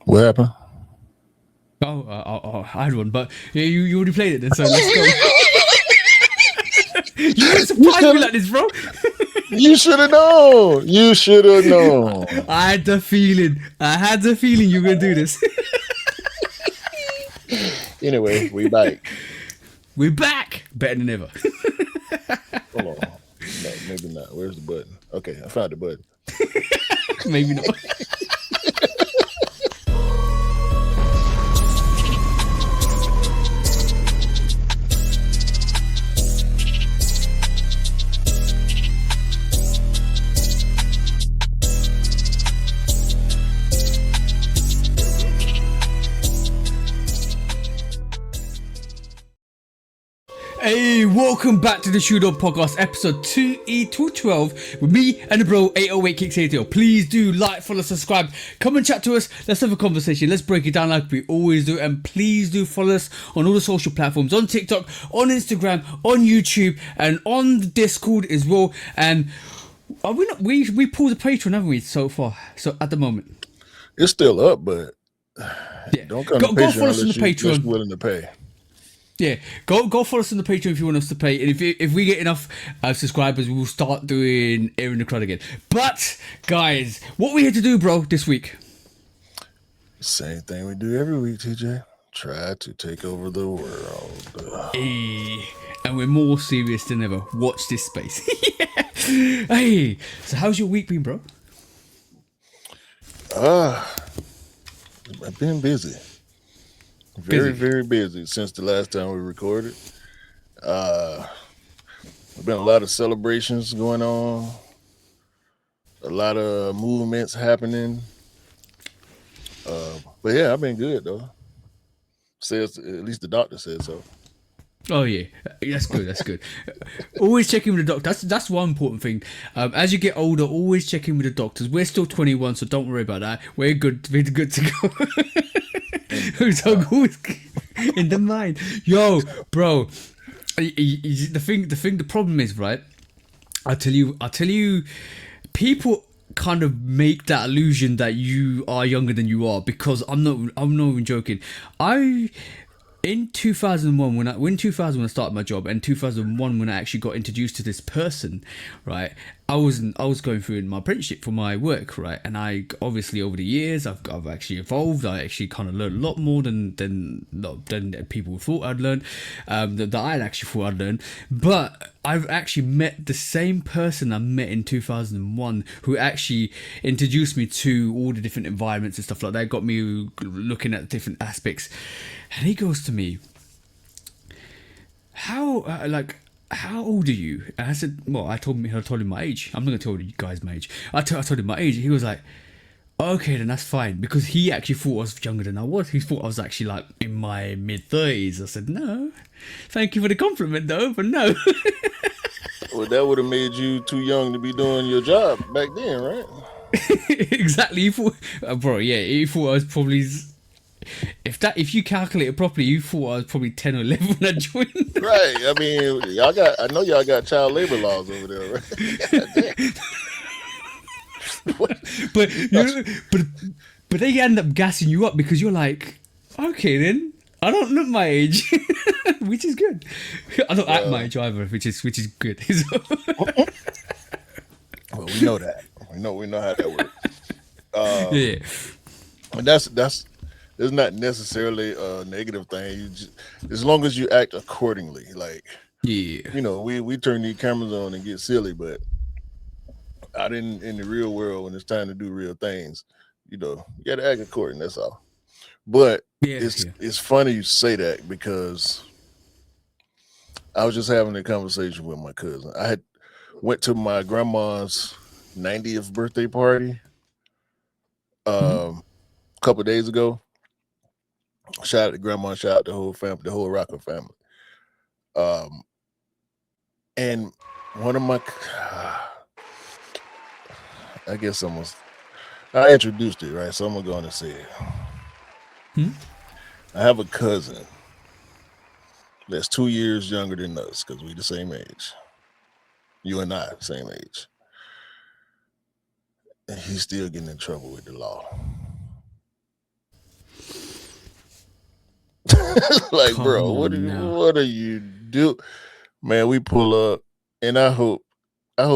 What happened? I had one, but yeah, you already played it then, so let's go. You wouldn't You surprise me should like this, bro. you should have known. You should have known. I had the feeling. I had the feeling you were gonna do this. Anyway, we back. We're back, better than ever. Hold on. No, maybe not. Where's the button? Okay, I found the button. Maybe not. Hey, welcome back to the Shoot Up Podcast, episode 2E212 with me and the bro 808 Kicks 80. Please do like, follow, subscribe, come and chat to us. Let's have a conversation. Let's break it down like we always do. And please do follow us on all the social platforms, on TikTok, on Instagram, on YouTube, and on the Discord as well. And are we not? We pulled the Patreon, haven't we, so far? So at the moment, It's still up, but yeah. don't come to Go Patreon follow us on the unless Patreon. you're willing to pay. Yeah, go follow us on the Patreon if you want us to pay, and if we get enough subscribers, we will start doing Aaron the Crowd again. But guys, what we here to do, bro, this week? Same thing we do every week, TJ. Try to take over the world. Hey, and we're more serious than ever. Watch this space. Yeah. Hey, so how's your week been, bro? I've been busy. Very busy since the last time we recorded. There's been a lot of celebrations going on, a lot of movements happening. But yeah, I've been good though. Says at least the doctor said so. Oh yeah, that's good. That's good. Always check in with the doctor. That's one important thing. As you get older, always check in with the doctors. We're still 21, so don't worry about that. We're good. We're good to go. So good in the mind, yo, bro. The problem is, right? I tell you, people kind of make that illusion that you are younger than you are, because I'm not even joking. In 2001, when 2000 when I started my job, and 2001 when I actually got introduced to this person, right? I was going through my apprenticeship for my work, right? And I obviously over the years I've actually evolved. I actually kind of learned a lot more than people thought I'd learn, that I actually thought I'd learn. But I've actually met the same person I met in 2001, who actually introduced me to all the different environments and stuff like that. Got me looking at different aspects. And he goes to me, how old are you? And I said, well, I told him my age. I'm not going to tell you guys my age. I told him my age. He was like, okay, then that's fine. Because he actually thought I was younger than I was. He thought I was actually like in my mid-30s. I said, no. Thank you for the compliment though, but no. Well, that would have made you too young to be doing your job back then, right? Exactly. He thought, bro, yeah, he thought I was probably... If you calculate it properly, you thought I was probably 10 or 11 when I joined. Right. I mean, I know y'all got child labor laws over there, right? but you know, but they end up gassing you up because you're like, okay then, I don't look my age, which is good. I don't act my age either, which is good. Well, we know that. We know how that works. Yeah. And that's it's not necessarily a negative thing. As long as you act accordingly, like Yeah. we turn these cameras on and get silly, but out in the real world, when it's time to do real things, you gotta act according. That's all. But it's funny you say that, because I was just having a conversation with my cousin. I had went to my grandma's 90th birthday party a couple of days ago. Shout out to grandma, shout out the whole family, the whole Rocker family. And one of my, I guess I introduced it, right? So I'm gonna go on and say it. I have a cousin that's 2 years younger than us, because we the same age. You and I, same age. And he's still getting in trouble with the law. Like, Come bro, on now. what are you do? Man, we pull up, and I hope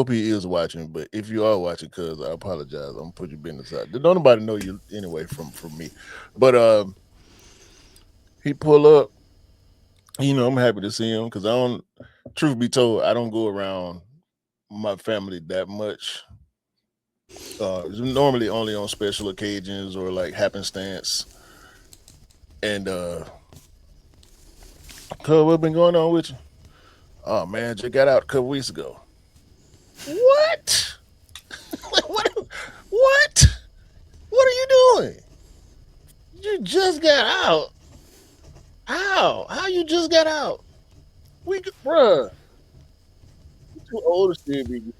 he is watching. But if you are watching, cuz I apologize. I'm gonna put your business out. Don't nobody know you anyway from me. But he pull up. I'm happy to see him because I don't. Truth be told, I don't go around my family that much. It's normally only on special occasions or like happenstance. And cuz what been going on with you? Oh man, just got out a couple weeks ago. What? what? What? What are you doing? You just got out. How? How you just got out? Bruh, you too old to still be.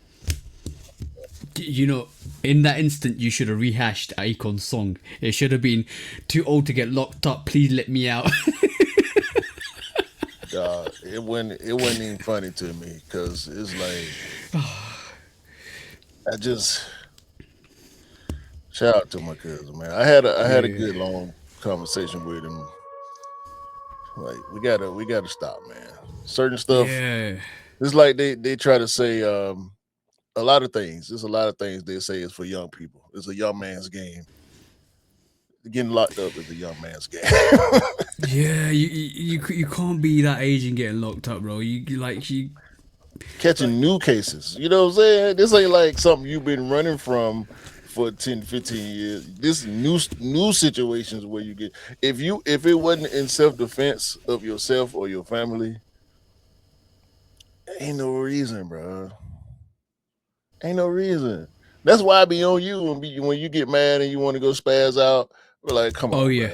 You know, in that instant, you should have rehashed Akon's song. It should have been too old to get locked up. Please let me out. It wasn't even funny to me because it's like I just shout out to my cousin, man. I had a Yeah, good long conversation with him. Like we gotta stop, man. Certain stuff. yeah, It's like they try to say a lot of things. There's a lot of things they say is for young people. It's a young man's game. Getting locked up is a young man's game. yeah. You can't be that age and getting locked up, bro. You like you like Catching new cases. You know what I'm saying? This ain't like something you've been running from for 10, 15 years. This new situations where you get if it wasn't in self defense of yourself or your family, ain't no reason, bro. Ain't no reason. That's why I be on you when you get mad and you want to go spaz out. We're like, come oh on, yeah.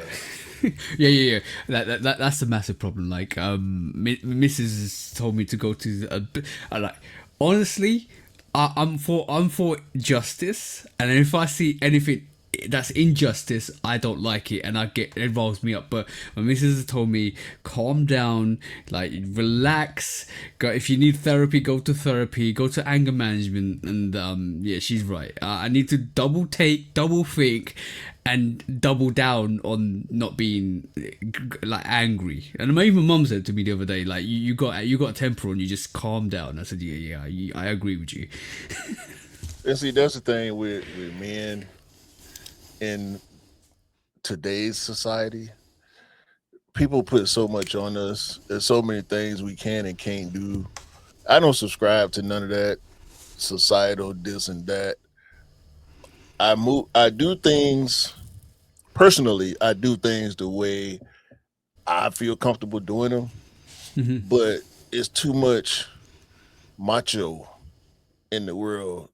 man. Yeah. That's a massive problem. Like, Mrs. told me to go to like, honestly, I'm for justice, and if I see anything that's injustice, I don't like it, and it involves me up. But my missus has told me, calm down, like relax. Go if you need therapy, go to therapy, go to anger management, and yeah, she's right. I need to double think, and double down on not being like angry. And my even mum said to me the other day, like you got a temper on you, just calm down. I said, yeah, I agree with you. And see, that's the thing with men in today's society. People put so much on us. There's so many things we can and can't do. I don't subscribe to none of that societal this and that. I do things personally. I do things the way I feel comfortable doing them, but it's too much macho in the world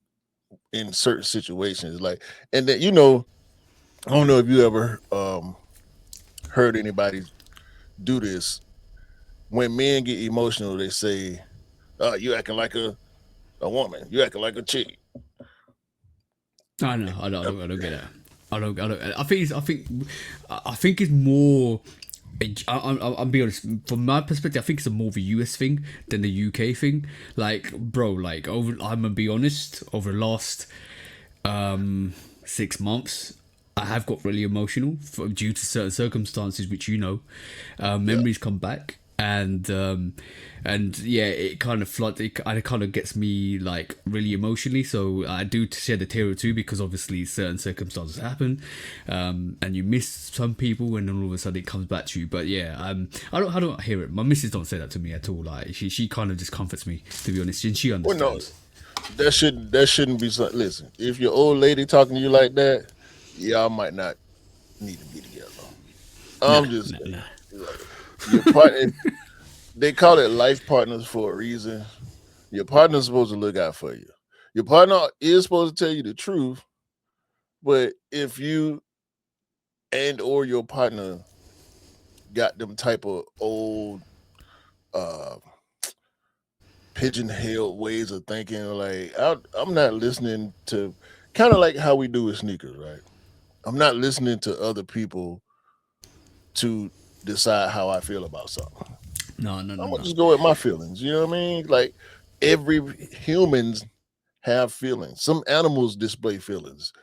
in certain situations. Like, and then I don't know if you ever heard anybody do this. When men get emotional, they say, "Oh, you acting like a woman. You acting like a chick." I know. I don't get it. I don't. I think it's more. I'll be honest. From my perspective, I think it's more of a US thing than the UK thing. Like, bro, like I'm gonna be honest. Over the last 6 months, I have got really emotional due to certain circumstances, which Yeah. memories come back, and yeah, it kind of floods. It kind of gets me like really emotionally. So I do shed a tear or two because obviously certain circumstances happen, and you miss some people, and then all of a sudden it comes back to you. But yeah, I don't hear it. My missus don't say that to me at all. Like she kind of just comforts me, to be honest, and she Well, no, understands. that shouldn't be. Listen, if your old lady talking to you like that, y'all might not need to be together. Nah, I'm just nah, nah. saying. Like, your partner, they call it life partners for a reason. Your partner's supposed to look out for you. Your partner is supposed to tell you the truth, but if you and or your partner got them type of old uh pigeon-holed ways of thinking, like I'm not listening to kind of like how we do with sneakers, right? I'm not listening to other people to decide how I feel about something. No, no, no, I'm gonna no. just go with my feelings. You know what I mean? Like every humans have feelings. Some animals display feelings.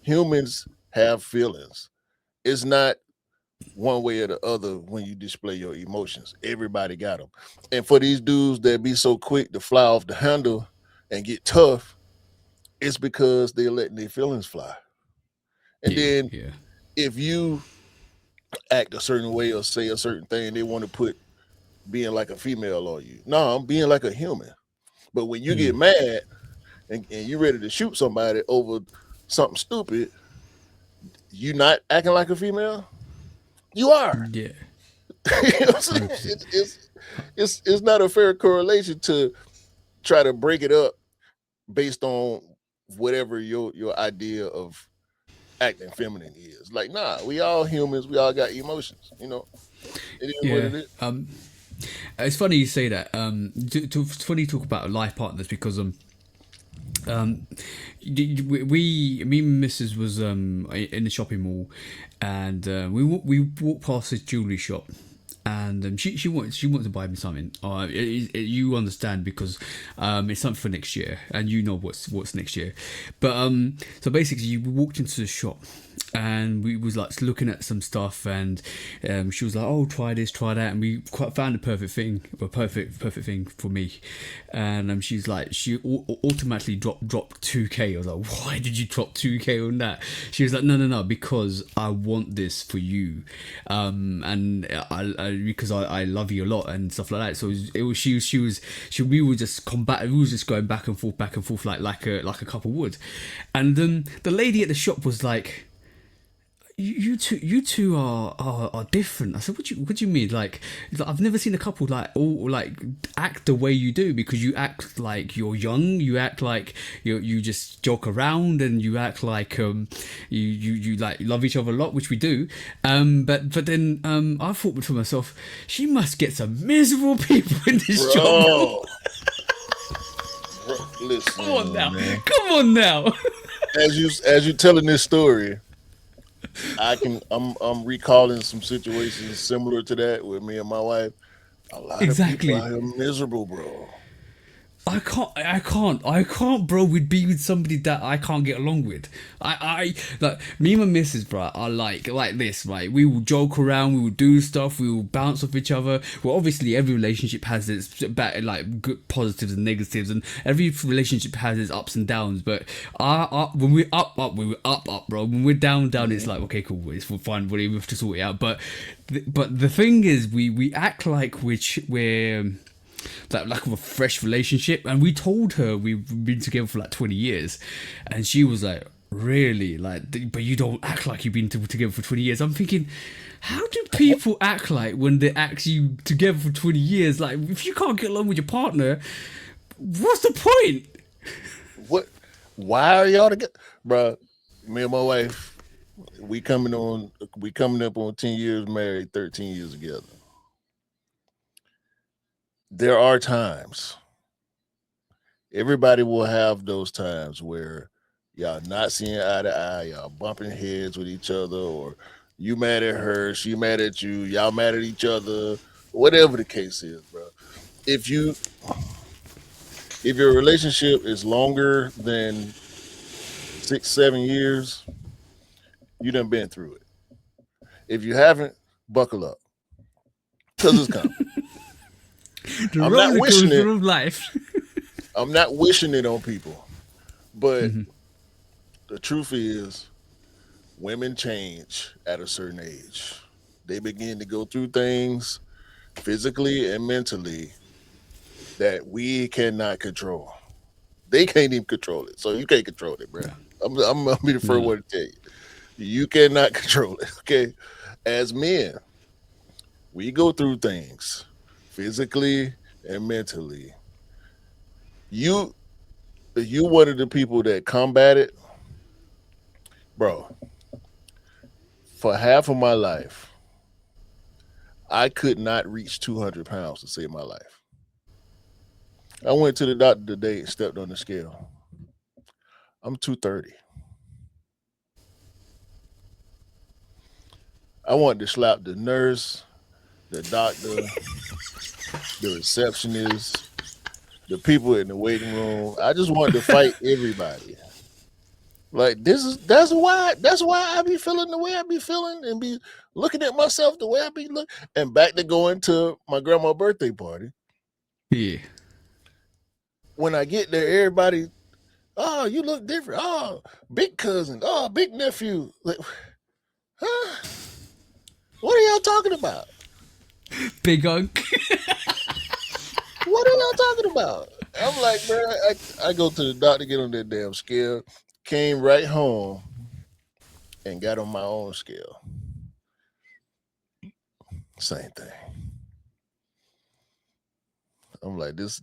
Humans have feelings. It's not. one way or the other when you display your emotions. Everybody got them. And for these dudes that be so quick to fly off the handle and get tough, it's because they're letting their feelings fly. And Yeah, then yeah, if you act a certain way or say a certain thing, they want to put being like a female on you. No, I'm being like a human. But when you get mad and you're ready to shoot somebody over something stupid, you not acting like a female? You are. yeah. You know what I'm saying? 100%. It's not a fair correlation to try to break it up based on whatever your idea of acting feminine is. Like, nah, we all humans, we all got emotions, you know. It is what Yeah. it is. It's funny you say that. It's funny you talk about life partners because um, me and Mrs. was in the shopping mall, and we walked past this jewelry shop, and she wanted to buy me something. You understand because it's something for next year, and you know what's next year. But so basically, we walked into the shop, and we was like looking at some stuff, and she was like, "Oh, try this, try that," and we quite found the perfect thing, a perfect thing for me. And she's like, she automatically dropped 2K. I was like, "Why did you drop 2K on that?" She was like, "No, because I want this for you, and because I love you a lot and stuff like that." So we were just we was just going back and forth like a couple would, and the lady at the shop was like, you two are different. I said, what do you mean? Like, I've never seen a couple like all like act the way you do, because you act like you're young, you act like you just joke around, and you act like you like love each other a lot, which we do. But then I thought to myself, she must get some miserable people in this job. Bro, bro, Come on listen, now, man. come on now. As you telling this story, I'm recalling some situations similar to that with me and my wife. A lot of people Exactly. out here miserable, bro. I can't, bro. We'd be with somebody that I can't get along with. Like me and my missus, bro, are like this, right? We will joke around, we will do stuff, we will bounce off each other. Well, obviously, every relationship has its like good positives and negatives, and every relationship has its ups and downs. But when we're up, bro. When we're down, it's like okay, cool, it's fine, we have to sort it out. But the thing is, we act like we're that lack of a fresh relationship, and we told her we've been together for like 20 years, and she was like, really, like, but you don't act like you've been together for 20 years. I'm thinking, how do people act like when they act you together for 20 years? Like, if you can't get along with your partner, what's the point? What? Why are y'all together, bro? Me and my wife, we coming up on 10 years married, 13 years together. There are times. Everybody will have those times where y'all not seeing eye to eye, y'all bumping heads with each other, or you mad at her, she mad at you, y'all mad at each other, whatever the case is, bro. If you if your relationship is longer than 6, 7 years, you done been through it. If you haven't, buckle up. Cause it's coming. The I'm not roller wishing it. coaster of life. I'm not wishing it on people. But the truth is women change at a certain age. They begin to go through things physically and mentally that we cannot control. They can't even control it. So you can't control it, bro. I'm gonna be the No, first no. one to tell you. You cannot control it. Okay. As men, we go through things physically and mentally. You you one of the people that combat it, bro. For half of my life, I could not reach 200 pounds to save my life. I went to the doctor today and stepped on the scale. I'm 230. I wanted to slap the nurse, the doctor, the receptionist, the people in the waiting room. I just wanted to fight everybody. Like that's why I be feeling the way I be feeling and be looking at myself the way I be look. And back to going to my grandma's birthday party. Yeah. When I get there, everybody, oh, you look different. Oh, big cousin. Oh, big nephew. Like, huh? What are y'all talking about? Big Unk. What are y'all talking about? I'm like, bro, I go to the doctor, get on that damn scale, came right home and got on my own scale. Same thing. I'm like, this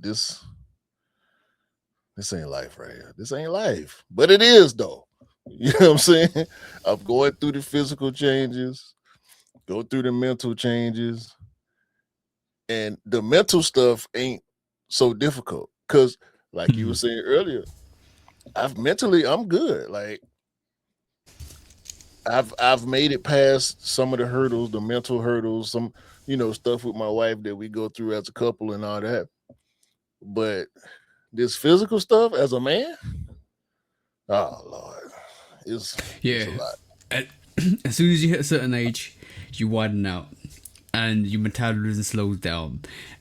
ain't life right here. This ain't life. But it is though. You know what I'm saying? I'm going through the physical changes, go through the mental changes, and the mental stuff ain't so difficult. Cause like you were saying earlier, I'm good. Like I've made it past some of the hurdles, the mental hurdles, some stuff with my wife that we go through as a couple and all that. But this physical stuff as a man, oh Lord, it's Yeah. a lot. As soon as you hit a certain age, you widen out, and your metabolism slows down,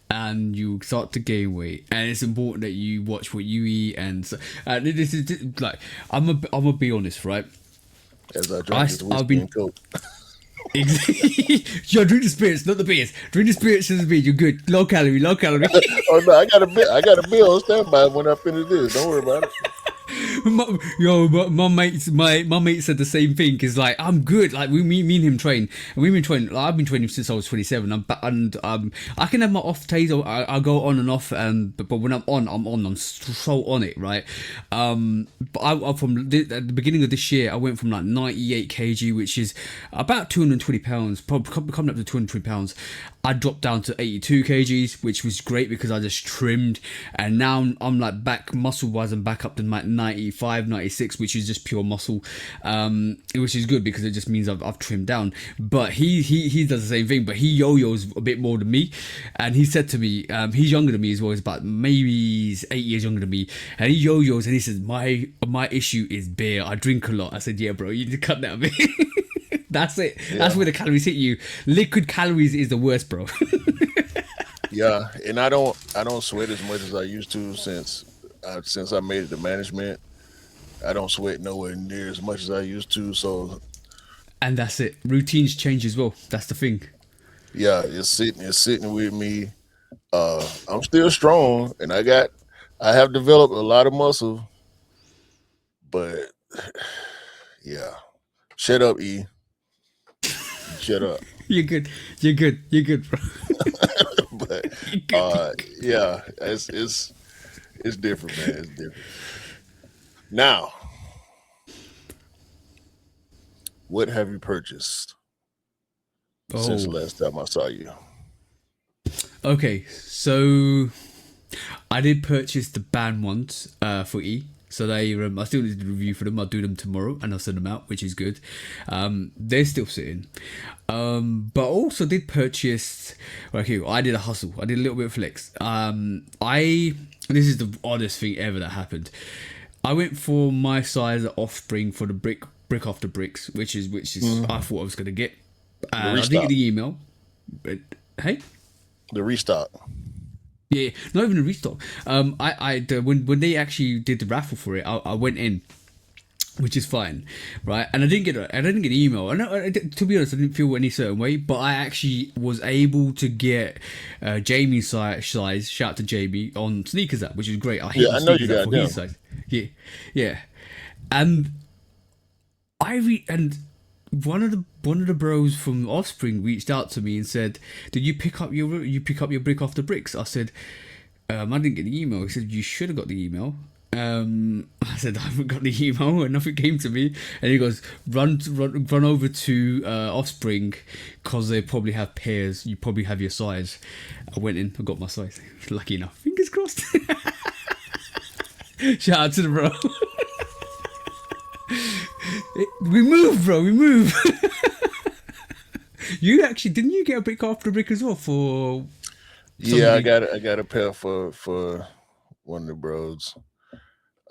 and you start to gain weight. And it's important that you watch what you eat. And so, this is like, I'm gonna be honest, right? As I drink this I've whiskey been and coke. Yo, drink the spirits, not the beers. Drink the spirits and the beer. You're good. Low calorie, low calorie. Oh no, I got a bill on standby when I finish this. Don't worry about it. My mate said the same thing. Cause like I'm good. Like me and him train, and we've been training. Like, I've been training since I was 27. I can have my off days. I go on and off. But when I'm on, I'm on. I'm so on it, right? But I at the beginning of this year, I went from like 98 kg, which is about 220 pounds, probably coming up to 220 pounds. I dropped down to 82 kgs, which was great because I just trimmed, and now I'm like back muscle wise. I'm back up to like 95, 96, which is just pure muscle, which is good because it just means I've trimmed down. But he does the same thing, but he yo-yos a bit more than me, and he said to me, he's younger than me as well. He's about maybe he's 8 years younger than me, and he yo-yos, and he says my issue is beer. I drink a lot. I said, yeah, bro, you need to cut that a bit. That's it. Yeah. That's where the calories hit you. Liquid calories is the worst, bro. Yeah, and I don't sweat as much as I used to since I made it to management. I don't sweat nowhere near as much as I used to. So, and that's it. Routines change as well. That's the thing. Yeah, it's sitting with me. I'm still strong, and I have developed a lot of muscle, but yeah. Shut up, E. Shut up. You're good. You're good. You're good, bro. But yeah, it's different, man. It's different. Now, what have you purchased since the last time I saw you? Okay, so I did purchase the band ones for E. So they, I still need to review for them. I'll do them tomorrow and I'll send them out, which is good. They're still sitting. But also did purchase. Okay, I did a hustle. I did a little bit of flex. This is the oddest thing ever that happened. I went for my size offspring for the brick after bricks, which is I thought I was gonna get. I didn't get the email. But, hey, the restock. Yeah, not even a restock. When they actually did the raffle for it, I went in, which is fine, right? And I didn't get an email. To be honest, I didn't feel any certain way, but I actually was able to get Jamie's size. Shout out to Jamie on Sneakers app, which is great. I know you got his size. Yeah, and one of the bros from Offspring reached out to me and said, "Did you pick up your brick off the bricks?" I said, "I didn't get the email." He said, "You should have got the email." I said, "I haven't got the email," and nothing came to me. And he goes, "Run over to Offspring, cause they probably have pairs. You probably have your size." I went in, I got my size. Lucky enough. Fingers crossed. Shout out to the bro. We move, bro. We move. You actually didn't you get a brick after brick as well for? Yeah, I got a pair for one of the bros.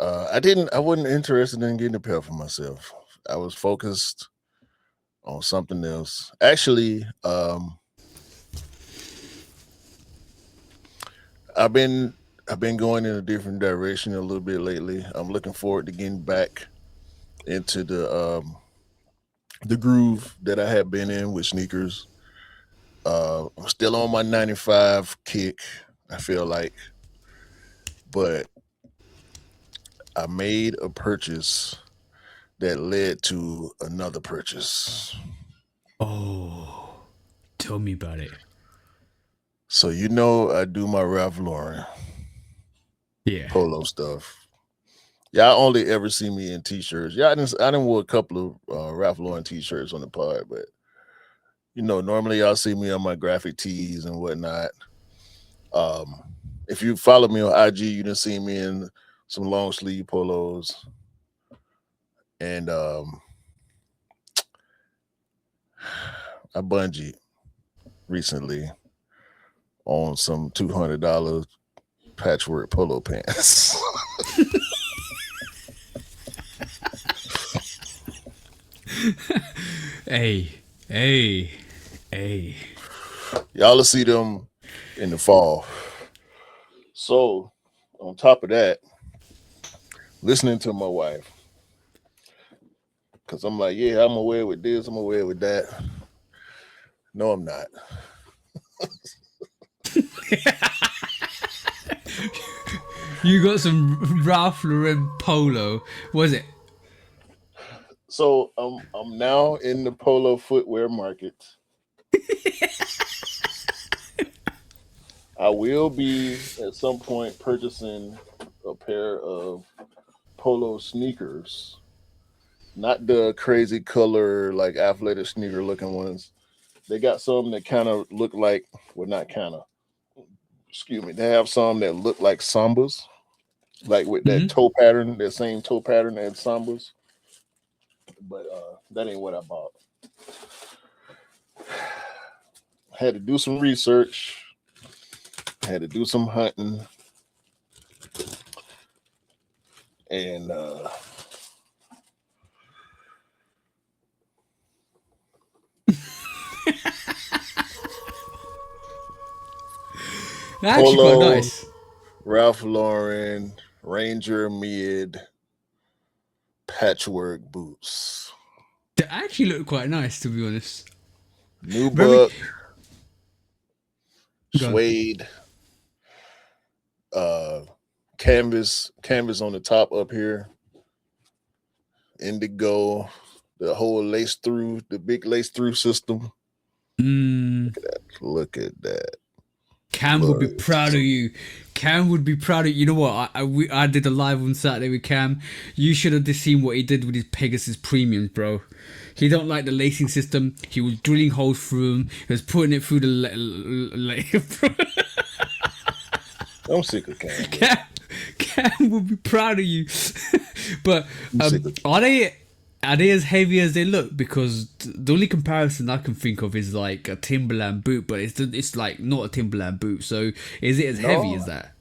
I wasn't interested in getting a pair for myself. I was focused on something else. Actually, I've been I've been going in a different direction a little bit lately. I'm looking forward to getting back into the groove that I had been in with sneakers. I'm still on my 95 kick, I feel like, but I made a purchase that led to another purchase. Oh, tell me about it. So you know I do my Ralph Lauren Yeah. polo stuff. Y'all only ever see me in t-shirts. I didn't wore a couple of Ralph Lauren t-shirts on the pod, but normally y'all see me on my graphic tees and whatnot. Um, if you follow me on IG, you done see me in some long sleeve polos, and I bungee recently on some $200 patchwork polo pants. Hey, hey, hey. Y'all will see them in the fall. So, on top of that, listening to my wife, because I'm like, yeah, I'm aware with this, I'm aware with that. No, I'm not. You got some Ralph Lauren polo. Was it? So I'm now in the polo footwear market. I will be at some point purchasing a pair of polo sneakers, not the crazy color like athletic sneaker looking ones. They got some that kind of look like, well, not kind of. Excuse me. They have some that look like sambas, like with that Hmm. toe pattern, that same toe pattern as sambas. But that ain't what I bought. Had to do some research. Had to do some hunting, and They're actually quite polo, nice. Ralph Lauren, Ranger mid, patchwork boots, They actually look quite nice, to be honest. Very. nubuck, Go on. suede, uh, canvas on the top up here, indigo, the whole lace through, the big lace through system. Mm, Look at that. Cam would be proud of Glorious. you. Cam would be proud of you. You know what? I did a live on Saturday with Cam. You should have just seen what he did with his Pegasus premiums, bro. He don't like the lacing system. He was drilling holes through them. He was putting it through the. I'm sick of Cam, bro. Cam, Cam would be proud of you. But I'm sick of are they as heavy as they look? Because the only comparison I can think of is like a Timberland boot, but it's like not a Timberland boot. So is it as heavy no. as that?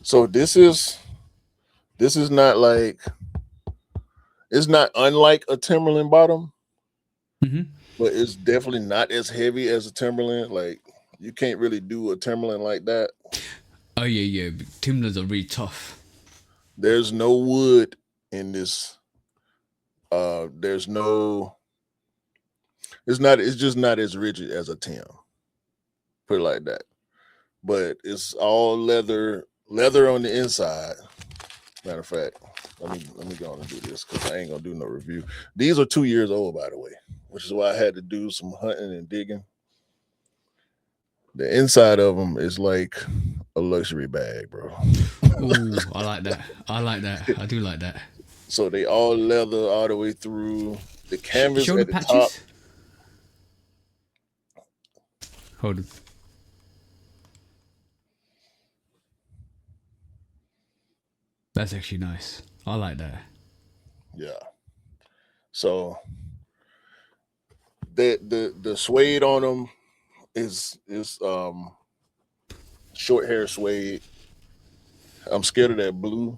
So this is not like, it's not unlike a Timberland bottom, Hmm. but it's definitely not as heavy as a Timberland. Like you can't really do a Timberland like that. Oh yeah, yeah. Timberlands are really tough. There's no wood in this. There's no. It's not. It's just not as rigid as a Tim. Put it like that. But it's all leather. Leather on the inside. Matter of fact, let me go on and do this because I ain't gonna do no review. These are 2 years old, by the way, which is why I had to do some hunting and digging. The inside of them is like a luxury bag, bro. Oh, I like that. I like that. I do like that. So they all leather all the way through. The canvas Show the at the top. patches. Hold on. That's actually nice. I like that. Yeah. So the suede on them is short hair suede. I'm scared of that blue.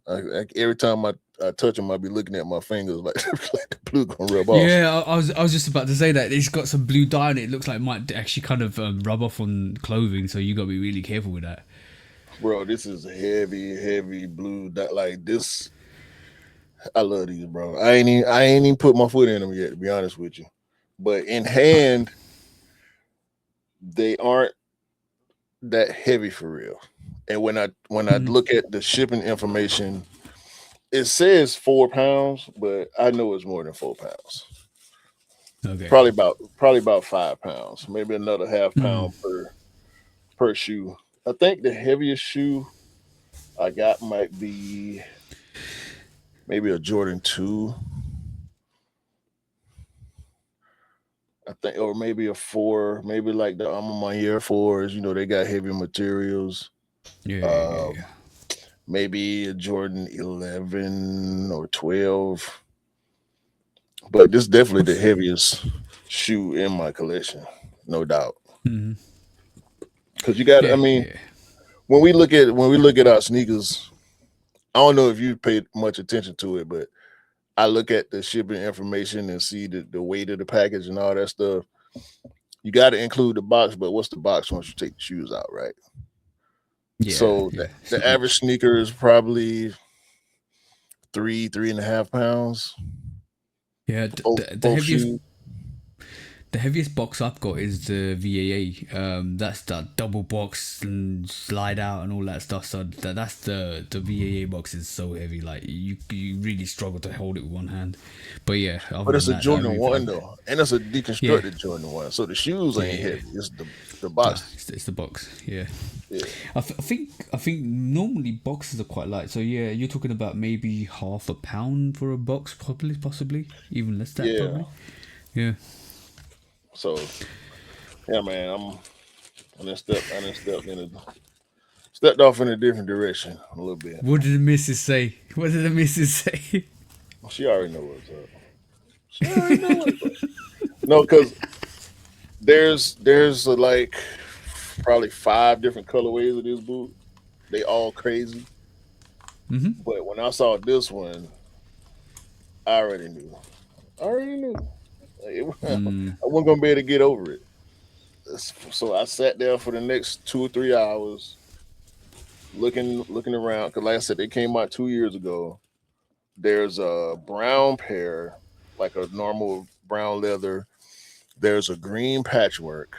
Every time I touch them, I be looking at my fingers like, like the blue gonna rub off. Yeah, I was just about to say that it's got some blue dye in it. It looks like it might actually kind of rub off on clothing, so you got to be really careful with that. Bro, this is heavy blue. That like this, I love these, bro. I ain't even put my foot in them yet, to be honest with you. But in hand, they aren't that heavy for real. And when I look at the shipping information, it says 4 pounds, but I know it's more than 4 pounds. Okay. Probably about 5 pounds, maybe another half pound per shoe. I think the heaviest shoe I got might be maybe a Jordan 2. I think, or maybe a 4, maybe like the My Air 4s. They got heavy materials. Yeah. Um, maybe a Jordan 11 or 12. But this is definitely the heaviest shoe in my collection, no doubt. Mm-hmm. Because you got, I mean, Yeah. when we look at our sneakers, I don't know if you paid much attention to it, but I look at the shipping information and see the weight of the package and all that stuff. You got to include the box, but what's the box once you take the shoes out, right? Yeah. So Yeah. It's the not average much. sneaker is probably 3.5 pounds. Yeah. Both The both heaviest shoes. The heaviest box I've got is the VAA. That's that double box and slide out and all that stuff. So that's the VAA box is so heavy, like you really struggle to hold it with one hand. But yeah, other But it's than a that, I Jordan really one find though, and it's a yeah, deconstructed Jordan one. So the shoes yeah, ain't yeah. heavy. It's the Nah, box. it's the box. Yeah, Yeah, I think normally boxes are quite light. So yeah, you're talking about maybe half a pound for a box, probably, possibly even less that yeah. probably. Yeah. So yeah, man, I done stepped off in a different direction a little bit. What did the missus say? What did the missus say? She already know what's up. She already know what's up. No, because there's like probably 5 different colorways of this boot. They all crazy. Mm-hmm. But when I saw this one, I already knew. I already knew. I wasn't gonna be able to get over it. So I sat there for the next 2 or 3 hours looking around. Because like I said, they came out 2 years ago. There's a brown pair, like a normal brown leather. There's a green patchwork,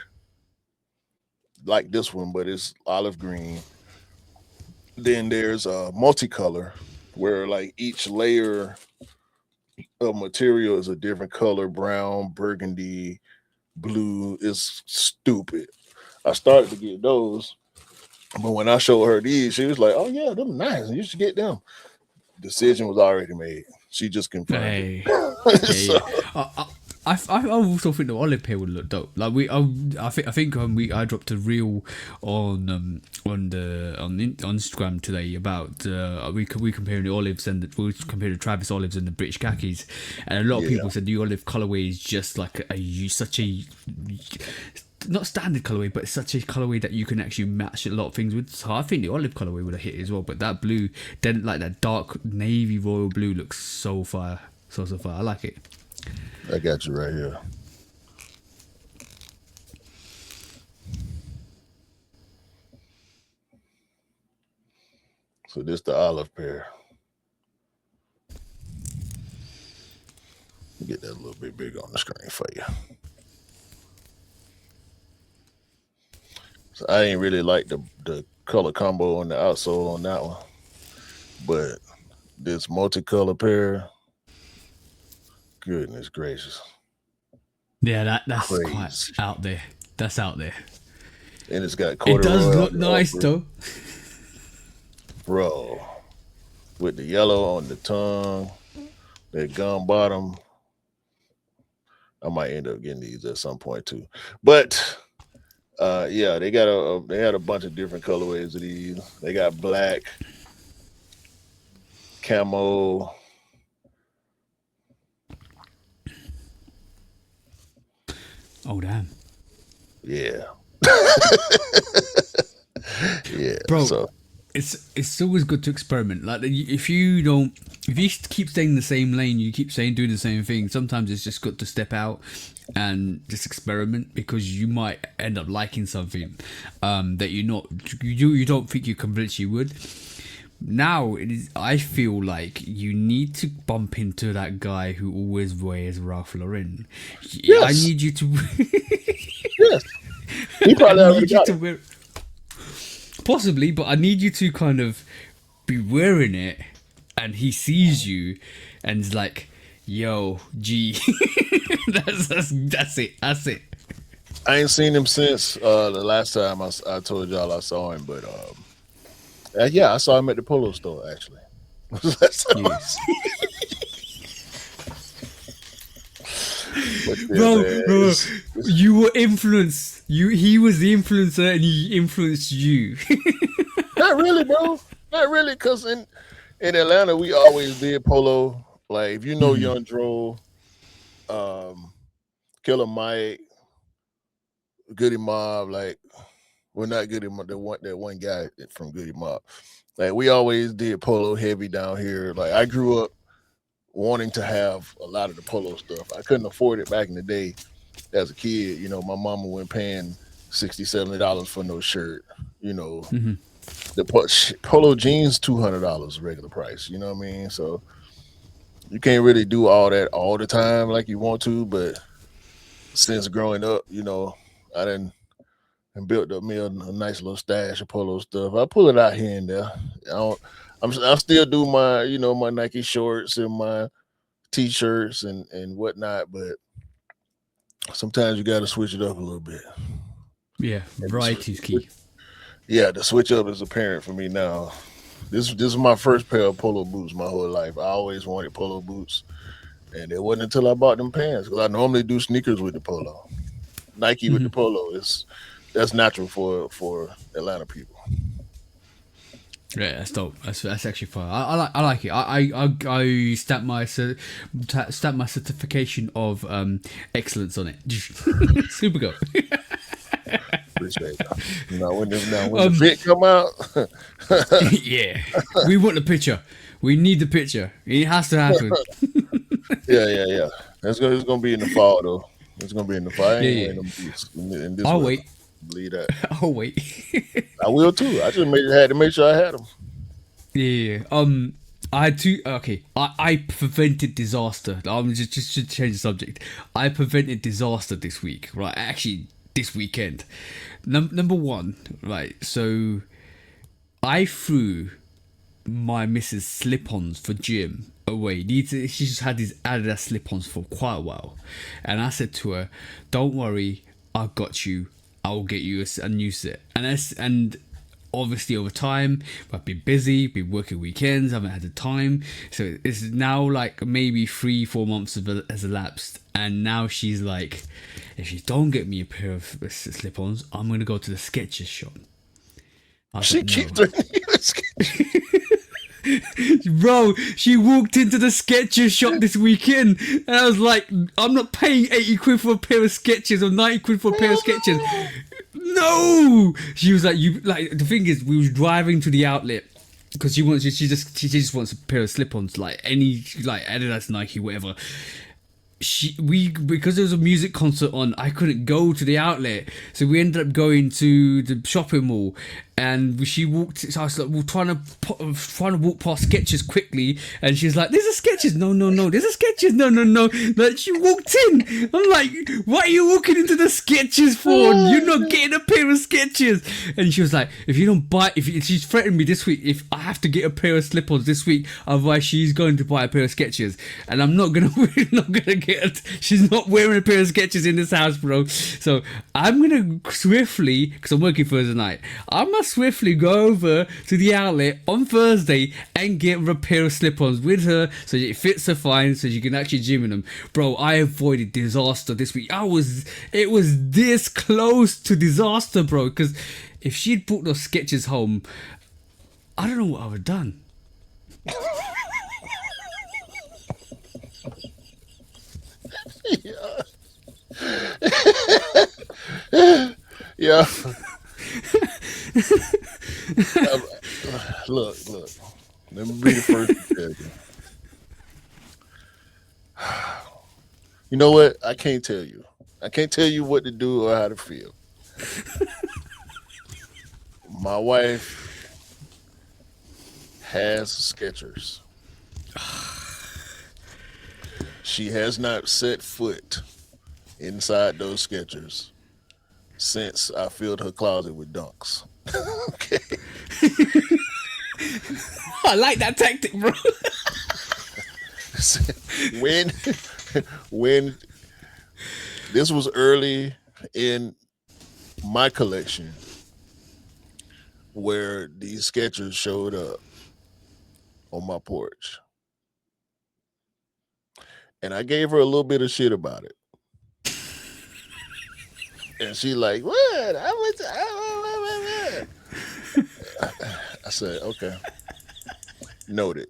like this one, but it's olive green. Then there's a multicolor, where like each layer of material is a different color: brown, burgundy, blue. Is stupid. I started to get those, but when I showed her these, she was like, "Oh yeah, them nice. You should get them." Decision was already made. She just confirmed Hey, it. yeah, So yeah. I also think the olive pair would look dope. Like I think I dropped a reel on Instagram today about we comparing the olives and we compared the Travis olives and the British khakis, and a lot of yeah, people said the olive colorway is just like such a not standard colorway, but such a colorway that you can actually match a lot of things with. So I think the olive colorway would have hit as well. But that blue, then like that dark navy royal blue, looks so fire, so fire. I like it. I got you right here. So this the olive pair. Get that a little bit bigger on the screen for you. So I ain't really like the color combo on the outsole on that one, but this multicolor pair, goodness gracious, Yeah, that's quite crazy. out there. That's out there. And it's got It does corduroy look on the nice upper, though. bro, with the yellow on the tongue, that gum bottom. I might end up getting these at some point too, but yeah, they had a bunch of different colorways of these. They got black, camo. Oh damn, Yeah, yeah. bro. So it's always good to experiment. Like if you keep staying in the same lane, you keep doing the same thing. Sometimes it's just good to step out and just experiment, because you might end up liking something that you don't think you convinced you would. Now I feel like you need to bump into that guy who always wears Ralph Lauren. Yes. I need you to. Yes. He probably I already need you got to it. wear. Possibly, but I need you to kind of be wearing it, and he sees you, and is like, "Yo, G." That's it. I ain't seen him since the last time I told y'all I saw him, but yeah, I saw him at the polo store actually. Last time I saw him. But yeah, Bro, man, you were influenced. He was the influencer, and he influenced you. not really, bro. Not really, because in Atlanta we always did polo. Like if you know Young Dro, Killer Mike, Goody Mob, like well not Goody Mob, that one guy from Goody Mob. Like we always did polo heavy down here. Like I grew up wanting to have a lot of the polo stuff. I couldn't afford it back in the day as a kid. You know, my mama wasn't paying $60-$70 for no shirt. You know, the polo jeans $200 regular price. You know what I mean? So you can't really do all that all the time like you want to. But since growing up, you know, I didn't and built up me a nice little stash of polo stuff. I pull it out here and there. I still do my, you know, my Nike shorts and my t-shirts and whatnot, but sometimes you got to switch it up a little bit. Yeah, variety is key. Yeah, the switch up is apparent for me now. This is my first pair of polo boots my whole life. I always wanted polo boots, and it wasn't until I bought them pants, because I normally do sneakers with the polo. Nike with the polo that's natural for Atlanta people. Yeah, that's dope. That's actually fun. I like it. I stamp my certification of excellence on it. Super go. Appreciate that. When the fit come out, yeah, we want the picture. We need the picture. It has to happen. yeah. It's gonna be in the fall though. It's gonna be in the fall. I ain't wearing them boots in this I'll weather. wait. Believe that. I'll wait. I will too. I just had to make sure I had them. Yeah. I had two. Okay. I prevented disaster. I'm just to change the subject. I prevented disaster this week. Right. Actually, this weekend. Number one. Right. So, I threw my missus slip-ons for gym away. She just had these Adidas slip-ons for quite a while, and I said to her, "Don't worry, I got you. I'll get you a new set." And obviously over time I've been busy, been working weekends, haven't had the time, so it's now like maybe 3-4 months has elapsed, and now she's like, if you don't get me a pair of slip-ons, I'm gonna go to the Skechers shop. She keeps doing Bro, she walked into the Skechers shop this weekend, and I was like, I'm not paying 80 quid for a pair of Skechers or 90 quid for a pair of Skechers. No! She was like, the thing is, we was driving to the outlet because she just wants a pair of slip-ons, like any, like Adidas, Nike, whatever. Because there was a music concert on, I couldn't go to the outlet, so we ended up going to the shopping mall, and she walked. So I was like, we're trying to walk past Skechers quickly, and she's like, "There's a Skechers, no, there's a Skechers, no." Like, she walked in. I'm like, "What are you walking into the Skechers for? You're not getting a pair of Skechers." And she was like, "If you don't buy, she's threatened me this week, if I have to get a pair of slip-ons this week, otherwise she's going to buy a pair of Skechers, and I'm not gonna get it. She's not wearing a pair of Skechers in this house, bro." So I'm gonna swiftly, because I'm working Thursday night, I'm gonna swiftly go over to the outlet on Thursday and get a pair of slip-ons with her, so it fits her fine, so she can actually gym in them. Bro, I avoided disaster this week. It was this close to disaster, bro, because if she'd brought those Skechers home, I don't know what I would have done. Yeah. You know what? I can't tell you. I can't tell you what to do or how to feel. My wife has Skechers. She has not set foot inside those Skechers since I filled her closet with dunks. Okay. I like that tactic, bro. when when this was early in my collection where these Skechers showed up on my porch. And I gave her a little bit of shit about it. And she like, what? I said, okay. Noted.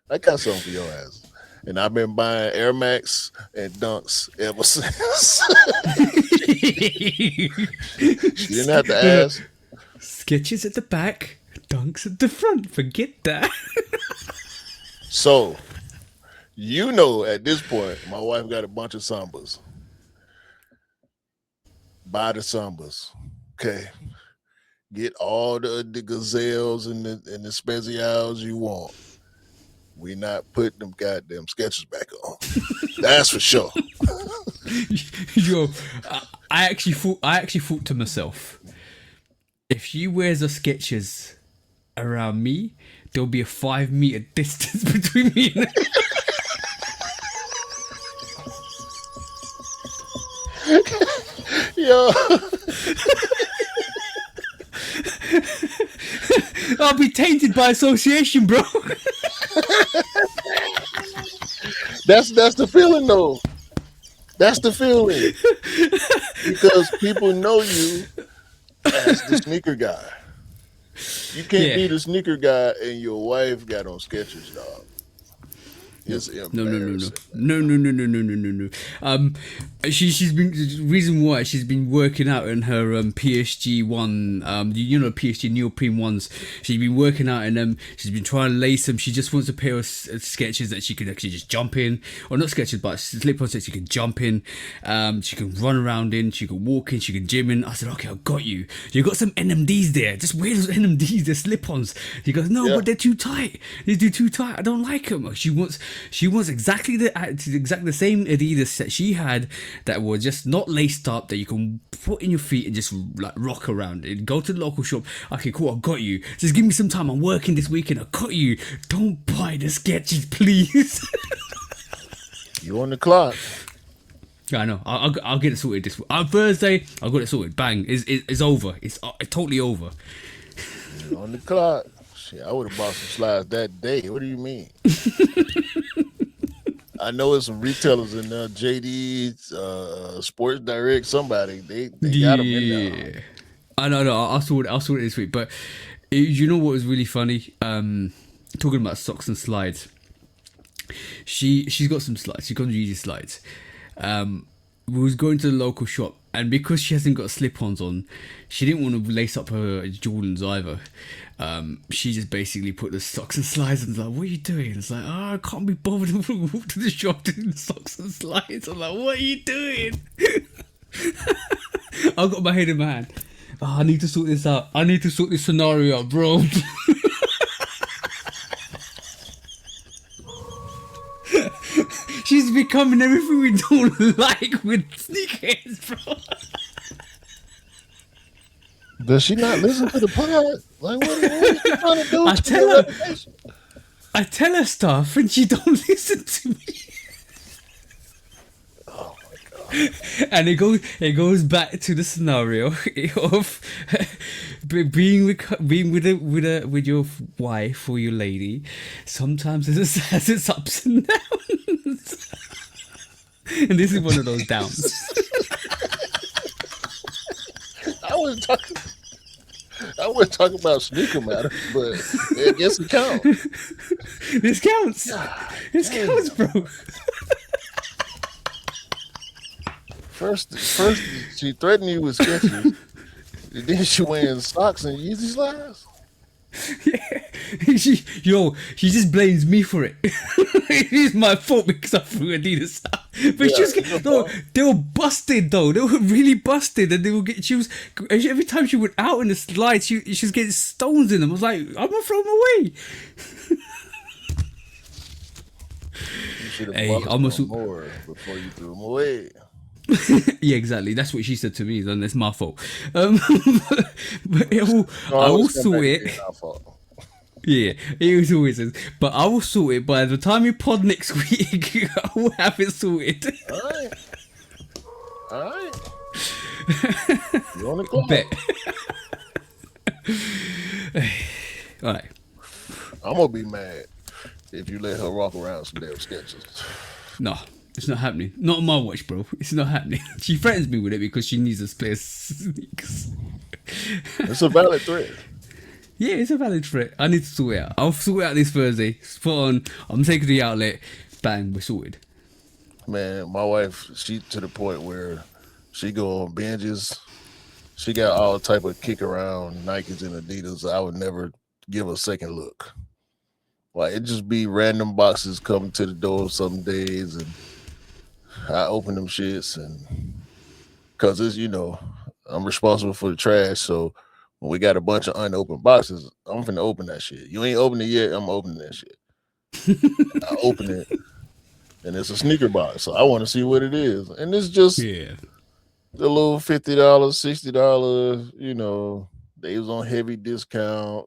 I got something for your ass. And I've been buying Air Max and Dunks ever since. She didn't have to ask. Sketches at the back, Dunks at the front. Forget that. So, you know, at this point, my wife got a bunch of Sambas. Buy the Sambas. Okay. Get all the gazelles and the specials you want. We not putting them goddamn Skechers back on. That's for sure. Yo, I actually thought to myself, if she wears a Skechers around me, there'll be a 5-meter distance between me and her. Yo. I'll be tainted by association, bro. That's the feeling though. That's the feeling. Because people know you as the sneaker guy. You can't be the sneaker guy and your wife got on Skechers, dog. It's embarrassing. No. She's been the reason why she's been working out in her PSG one, PSG neoprene ones. She's been working out in them. She's been trying to lace them. She just wants a pair of Skechers that she could actually just jump in, or not Skechers, but slip-ons that she can jump in. She can run around in. She can walk in. She can gym in. I said, okay, I got you. You got some NMDs there. Just wear those NMDs. They're slip-ons. He goes, no, but they're too tight. They're too tight. I don't like them. She wants exactly the same Adidas that she had that were just not laced up, that you can put in your feet and just like rock around and go to the local shop. Okay, cool, I got you. Just give me some time. I'm working this weekend. I got you. Don't buy the Skechers, please. You on the clock. I know. I'll get it sorted this week. On Thursday, I'll get it sorted. Bang. It's over. It's totally over. You're on the clock. Shit, I would have bought some slides that day. What do you mean? I know it's some retailers in there, JD, Sports Direct, somebody. They got them in there. I know. I'll sort it this week. But you know what was really funny? Talking about socks and slides. She's got some slides. She's got GD slides. We was going to the local shop, and because she hasn't got slip-ons on, she didn't want to lace up her Jordans either. She just basically put the socks and slides and was like, what are you doing? It's like, I can't be bothered to walk to the shop doing the socks and slides. I'm like, what are you doing? I've got my head in my hand. I need to sort this out. I need to sort this scenario out, bro. She's becoming everything we don't like with sneakers, bro. Does she not listen to the pod? Like, what are you trying to do? I tell her stuff and she don't listen to me. Oh my god! And it goes back to the scenario of being with your wife or your lady. Sometimes it has its ups and downs, and this is one of those downs. I wasn't talking about sneaker matter, but I guess it counts. This counts. This counts, bro. First, she threatened you with Skechers. Then she wearing socks and Yeezy slides. Yeah, she just blames me for it. It is my fault because I threw Adidas out. But she was getting, no, they were busted though. They were really busted, and they would get. She was every time she went out in the slide, she was getting stones in them. I was like, I'm gonna throw them away. You should have more before you threw them away. Yeah, exactly. That's what she said to me. Then it's my fault. But I will sort it. Yeah, it was always is. But I will sort it by the time you pod next week. I will have it sorted. All right. You on the clock? Bet. All right. I'm gonna be mad if you let her walk around some damn Skechers. No, it's not happening. Not on my watch, bro. It's not happening. She threatens me with it because she needs a spare sneakers. It's a valid threat. Yeah, it's a valid threat. I need to sort it out. I'll sort it out this Thursday. Spot on. I'm taking the outlet. Bang, we're sorted. Man, my wife, she to the point where she go on binges. She got all type of kick around Nikes and Adidas. I would never give a second look. Like, it just be random boxes coming to the door some days, and I open them shits, and because it's, I'm responsible for the trash, so when we got a bunch of unopened boxes, I'm finna open that shit. You ain't opened it yet, I'm opening that shit. I open it, and it's a sneaker box, so I want to see what it is. And it's just the little $50, $60, they was on heavy discount.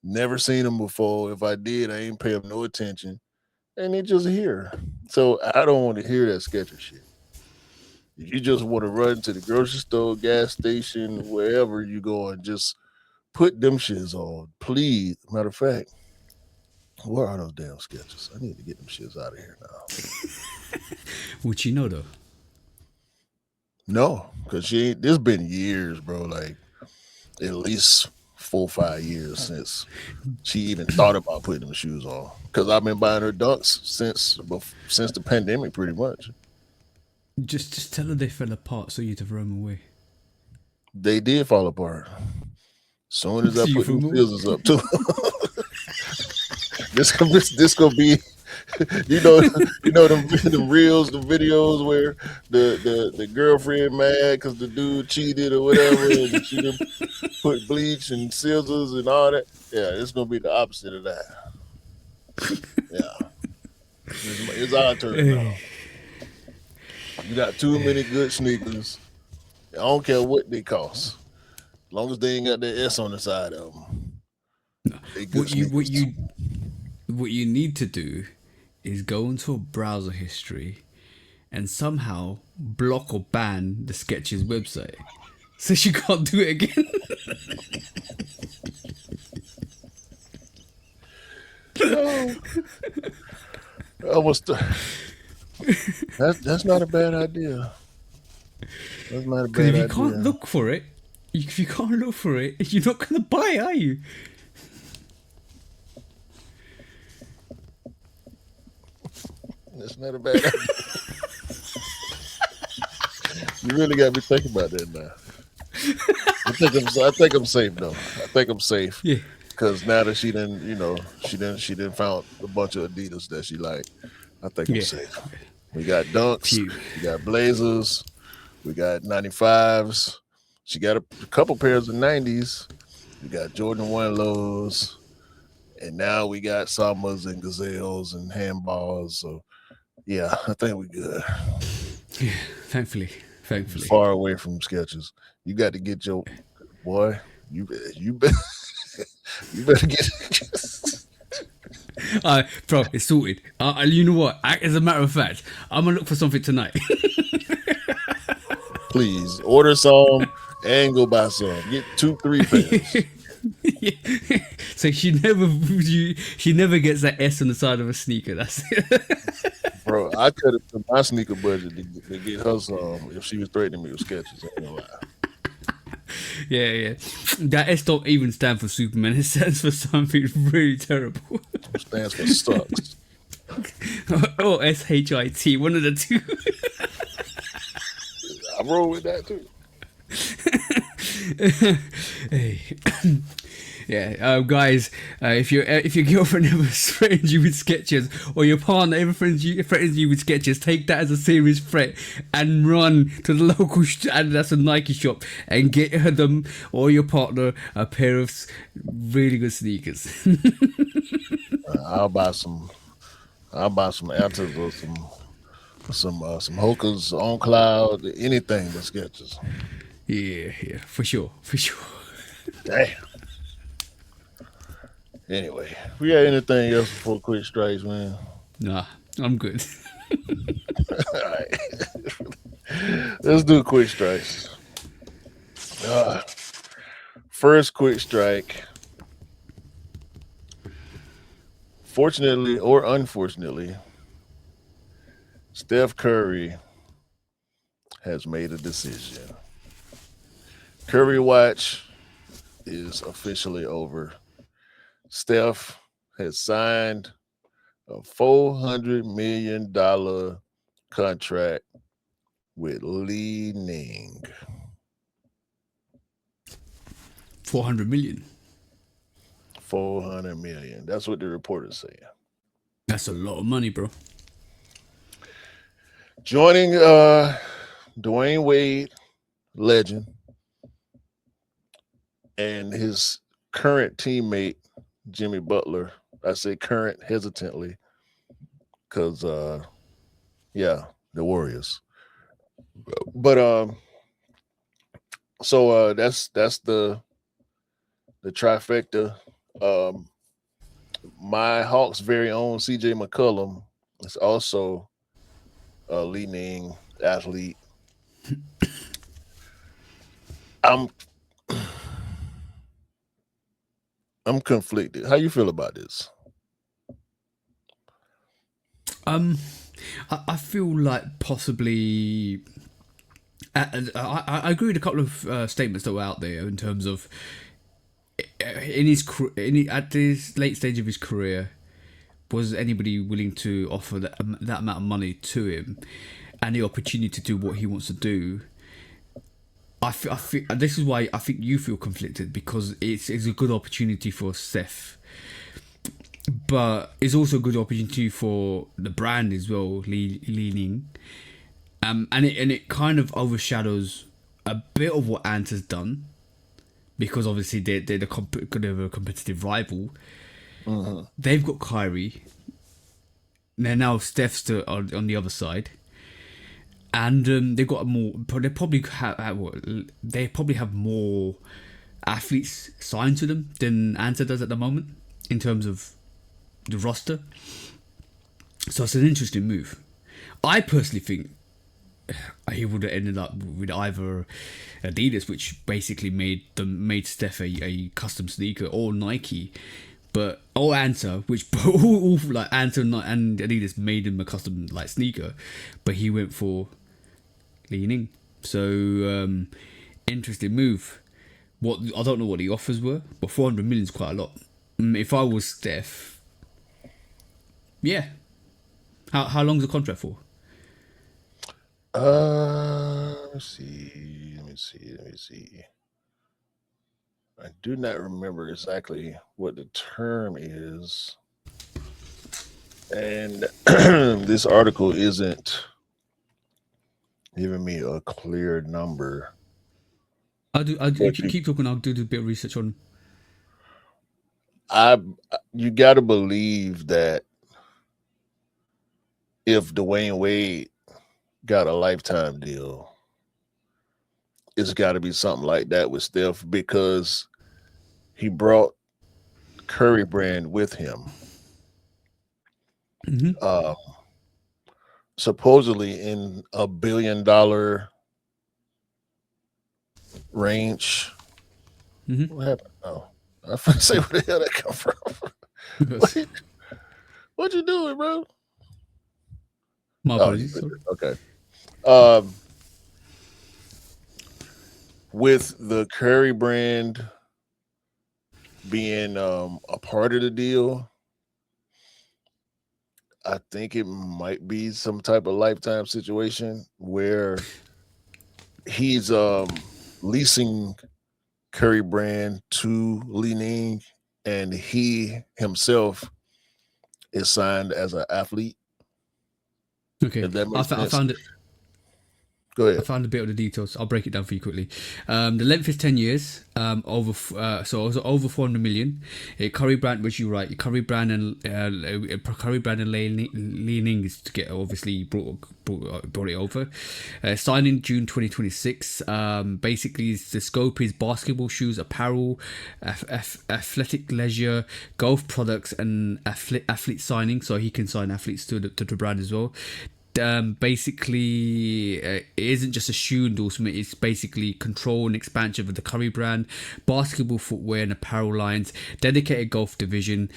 Never seen them before. If I did, I ain't pay them no attention. And they just here. So I don't want to hear that Skechers shit. If you just want to run to the grocery store, gas station, wherever you go, and just put them shits on, please. Matter of fact, where are those damn Skechers? I need to get them shits out of here now. What you know though? No, because it's been years, bro. Like at least 4 or 5 years since she even thought about putting them shoes on. Because I've been buying her Dunks since the pandemic, pretty much. Just tell her they fell apart, so you had to throw them away. They did fall apart. Soon as I put the scissors up too. this gonna be, the reels, the videos where the girlfriend mad because the dude cheated or whatever, and she done put bleach and scissors and all that. Yeah, it's gonna be the opposite of that. Yeah, it's our turn now. You got too many good sneakers. I don't care what they cost, as long as they ain't got that S on the side of them. What you need to do is go into a browser history and somehow block or ban the Skechers website, so she can't do it again. No, that's not a bad idea. That's not a bad idea. If you can't look for it, you're not gonna buy it, are you? That's not a bad idea. You really got me thinking about that now. I think I'm safe though. I think I'm safe. Yeah. Because now that she didn't found a bunch of Adidas that she liked, I think I'm safe. We got Dunks, we got Blazers, we got 95s. She got a couple pairs of 90s. We got Jordan 1 lows, and now we got Samas and Gazelles and handballs. So yeah, I think we're good. Yeah, thankfully. Far away from Skechers. You got to get your boy. You better. You better get bro, it's sorted. You know what? As a matter of fact, I'm gonna look for something tonight. Please order some and go buy some. Get 2-3 pairs. Yeah. So she never gets that S on the side of a sneaker. That's it. Bro, I could have put my sneaker budget to get her some if she was threatening me with Skechers. I ain't gonna lie. Yeah. That S don't even stand for Superman. It stands for something really terrible. It stands for sucks. Or SHIT, one of the two. I roll with that too. Yeah, guys, if your girlfriend ever threatens you with sketches, or your partner ever threatens you with sketches, take that as a serious threat and run to the local and that's a Nike shop and get her them or your partner a pair of really good sneakers. I'll buy some. I'll buy some answers or some Hokas on cloud, anything but sketches. Yeah, for sure, for sure. Damn. Anyway, we got anything else before quick strikes, man? Nah, I'm good. All right. Let's do quick strikes. Uh, First quick strike. Fortunately or unfortunately, Steph Curry has made a decision. Curry watch is officially over. Steph has signed a $400 million contract with Li-Ning. 400 million. 400 million. That's what the reporters say. That's a lot of money, bro. Joining Dwayne Wade, legend, and his current teammate Jimmy Butler. I say current hesitantly because yeah, the Warriors. But so that's the trifecta. Um my Hawks very own CJ McCollum is also a Li-Ning athlete. I'm I'm conflicted. How you feel about this? Um, I feel like possibly. I agree with a couple of statements that were out there in terms of at this late stage of his career, was anybody willing to offer that amount of money to him and the opportunity to do what he wants to do? I feel this is why I think you feel conflicted because it's a good opportunity for Steph, but it's also a good opportunity for the brand as well, Li-Ning. And it kind of overshadows a bit of what Ant has done because obviously they're the kind of a competitive rival. Mm-hmm. They've got Kyrie. They're now Steph's on the other side, and they've got more. They probably have more athletes signed to them than Anta does at the moment in terms of the roster. So it's an interesting move. I personally think he would have ended up with either Adidas, which basically made Steph a custom sneaker, or Nike, or Anta, which all like Anta and Adidas made him a custom like sneaker, but he went for Li-Ning. So interesting move. What I don't know what the offers were, but 400 million is quite a lot. If I was Steph, yeah. How long's the contract for? Let me see. Let me see. Let me see. I do not remember exactly what the term is. And this article isn't giving me a clear number. If you keep talking, I'll do a bit of research on. You got to believe that if Dwayne Wade got a lifetime deal, it's got to be something like that with Steph because he brought Curry brand with him. Mm-hmm. Supposedly in $1 billion range. Mm-hmm. What happened? Oh, I was gonna say where the hell that come from. What you doing, bro? My apologies. Okay. With the Curry brand being a part of the deal, I think it might be some type of lifetime situation where he's leasing Curry brand to Li-Ning, and he himself is signed as an athlete. Okay, If that I, makes I sense, found it. go I ahead. found a bit of the details. I'll break it down for you quickly. The length is 10 years. So also over 400 million. Curry brand, which you're right. Curry brand and Li-Ning is to get obviously brought it over. Signed in June 2026. Basically, the scope is basketball shoes, apparel, athletic leisure, golf products, and athlete signing. So he can sign athletes to the brand as well. Basically, it isn't just a shoe endorsement, it's basically control and expansion of the Curry brand, basketball footwear and apparel lines, dedicated golf division,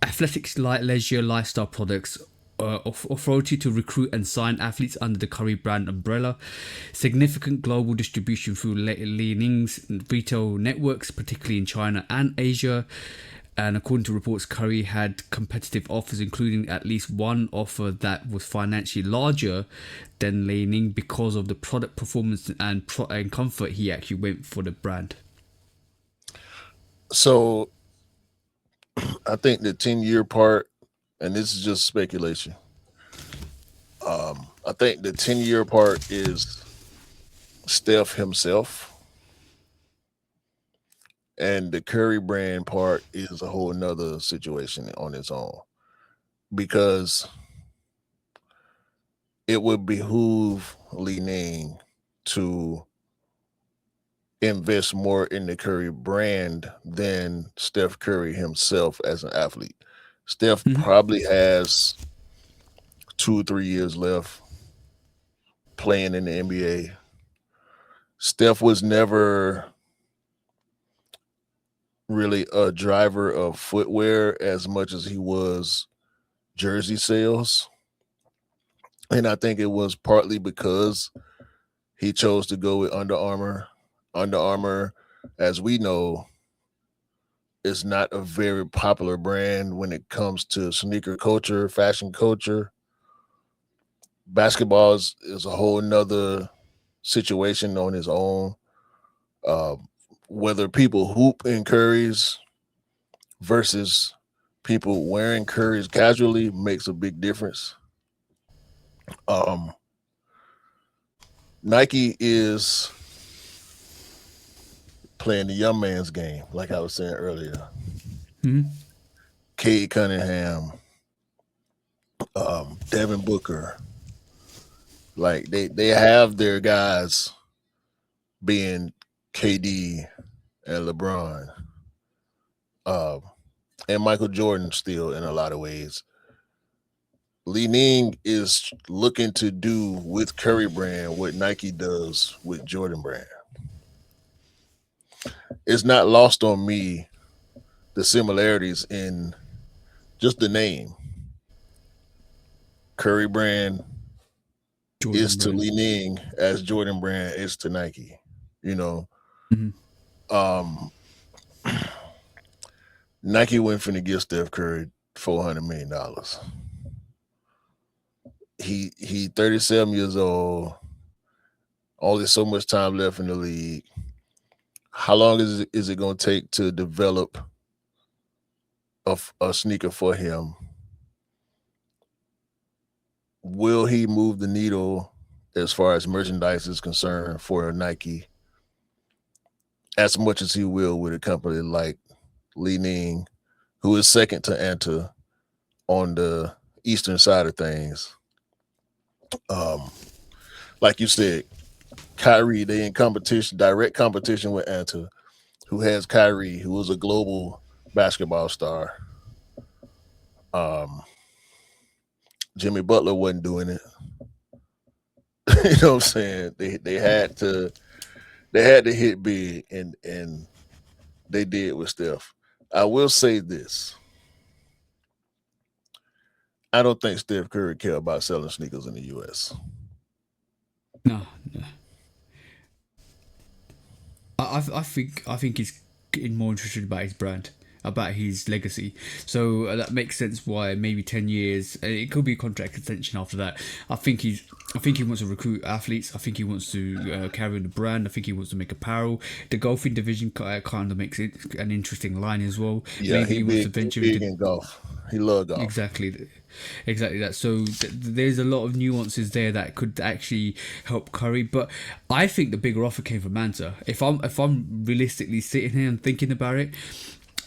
athletics, light leisure, lifestyle products, authority to recruit and sign athletes under the Curry brand umbrella, significant global distribution through Li-Ning's retail networks, particularly in China and Asia. And according to reports, Curry had competitive offers, including at least one offer that was financially larger than Li-Ning because of the product performance and comfort. He actually went for the brand. So I think the 10-year part, and this is just speculation. I think the 10-year part is Steph himself, and the Curry brand part is a whole nother situation on its own, because it would behoove Li-Ning to invest more in the Curry brand than Steph Curry himself as an athlete. Steph Mhm. probably has 2 or 3 years left playing in the NBA. Steph was never really a driver of footwear as much as he was jersey sales. And I think it was partly because he chose to go with Under Armour. Under Armour, as we know, is not a very popular brand when it comes to sneaker culture, fashion culture. Basketball is a whole nother situation on its own. Uh, Whether people hoop in Curry's versus people wearing Curry's casually makes a big difference. Um, Nike is playing the young man's game, like I was saying earlier. Mhm. Cade Cunningham, Devin Booker, like they have their guys being KD and LeBron, um, and Michael Jordan still in a lot of ways. Li-Ning is looking to do with Curry brand what Nike does with Jordan brand. It's not lost on me the similarities in just the name. Curry brand is Jordan to brand. Li-Ning as Jordan brand is to Nike. You know, Mhm. um, Nike went finna give Steph Curry $400 million. He 37 years old. Only so much time left in the league. How long is it going to take to develop a sneaker for him? Will he move the needle as far as merchandise is concerned for Nike as much as he will with a company like Li-Ning, who is second to enter on the eastern side of things? Um, like you said, Kyrie, they in competition, direct competition with Anta, who has Kyrie, who is a global basketball star. Um, Jimmy Butler wasn't doing it. You know what I'm saying? They had to hit big, and they did with Steph. I will say this. I don't think Steph Curry care about selling sneakers in the US. No, no. I think he's getting more interested about his brand. about his legacy. So that makes sense why maybe 10 years. It could be a contract extension after that. I think he wants to recruit athletes. I think he wants to carry on the brand. I think he wants to make apparel. The golfing division kind of makes it an interesting line as well. Yeah, Maybe he wants to he venture big into in golf. He love golf. exactly that. So there's a lot of nuances there that could actually help Curry. But I think the bigger offer came from Manta. If I'm realistically sitting here and thinking about it,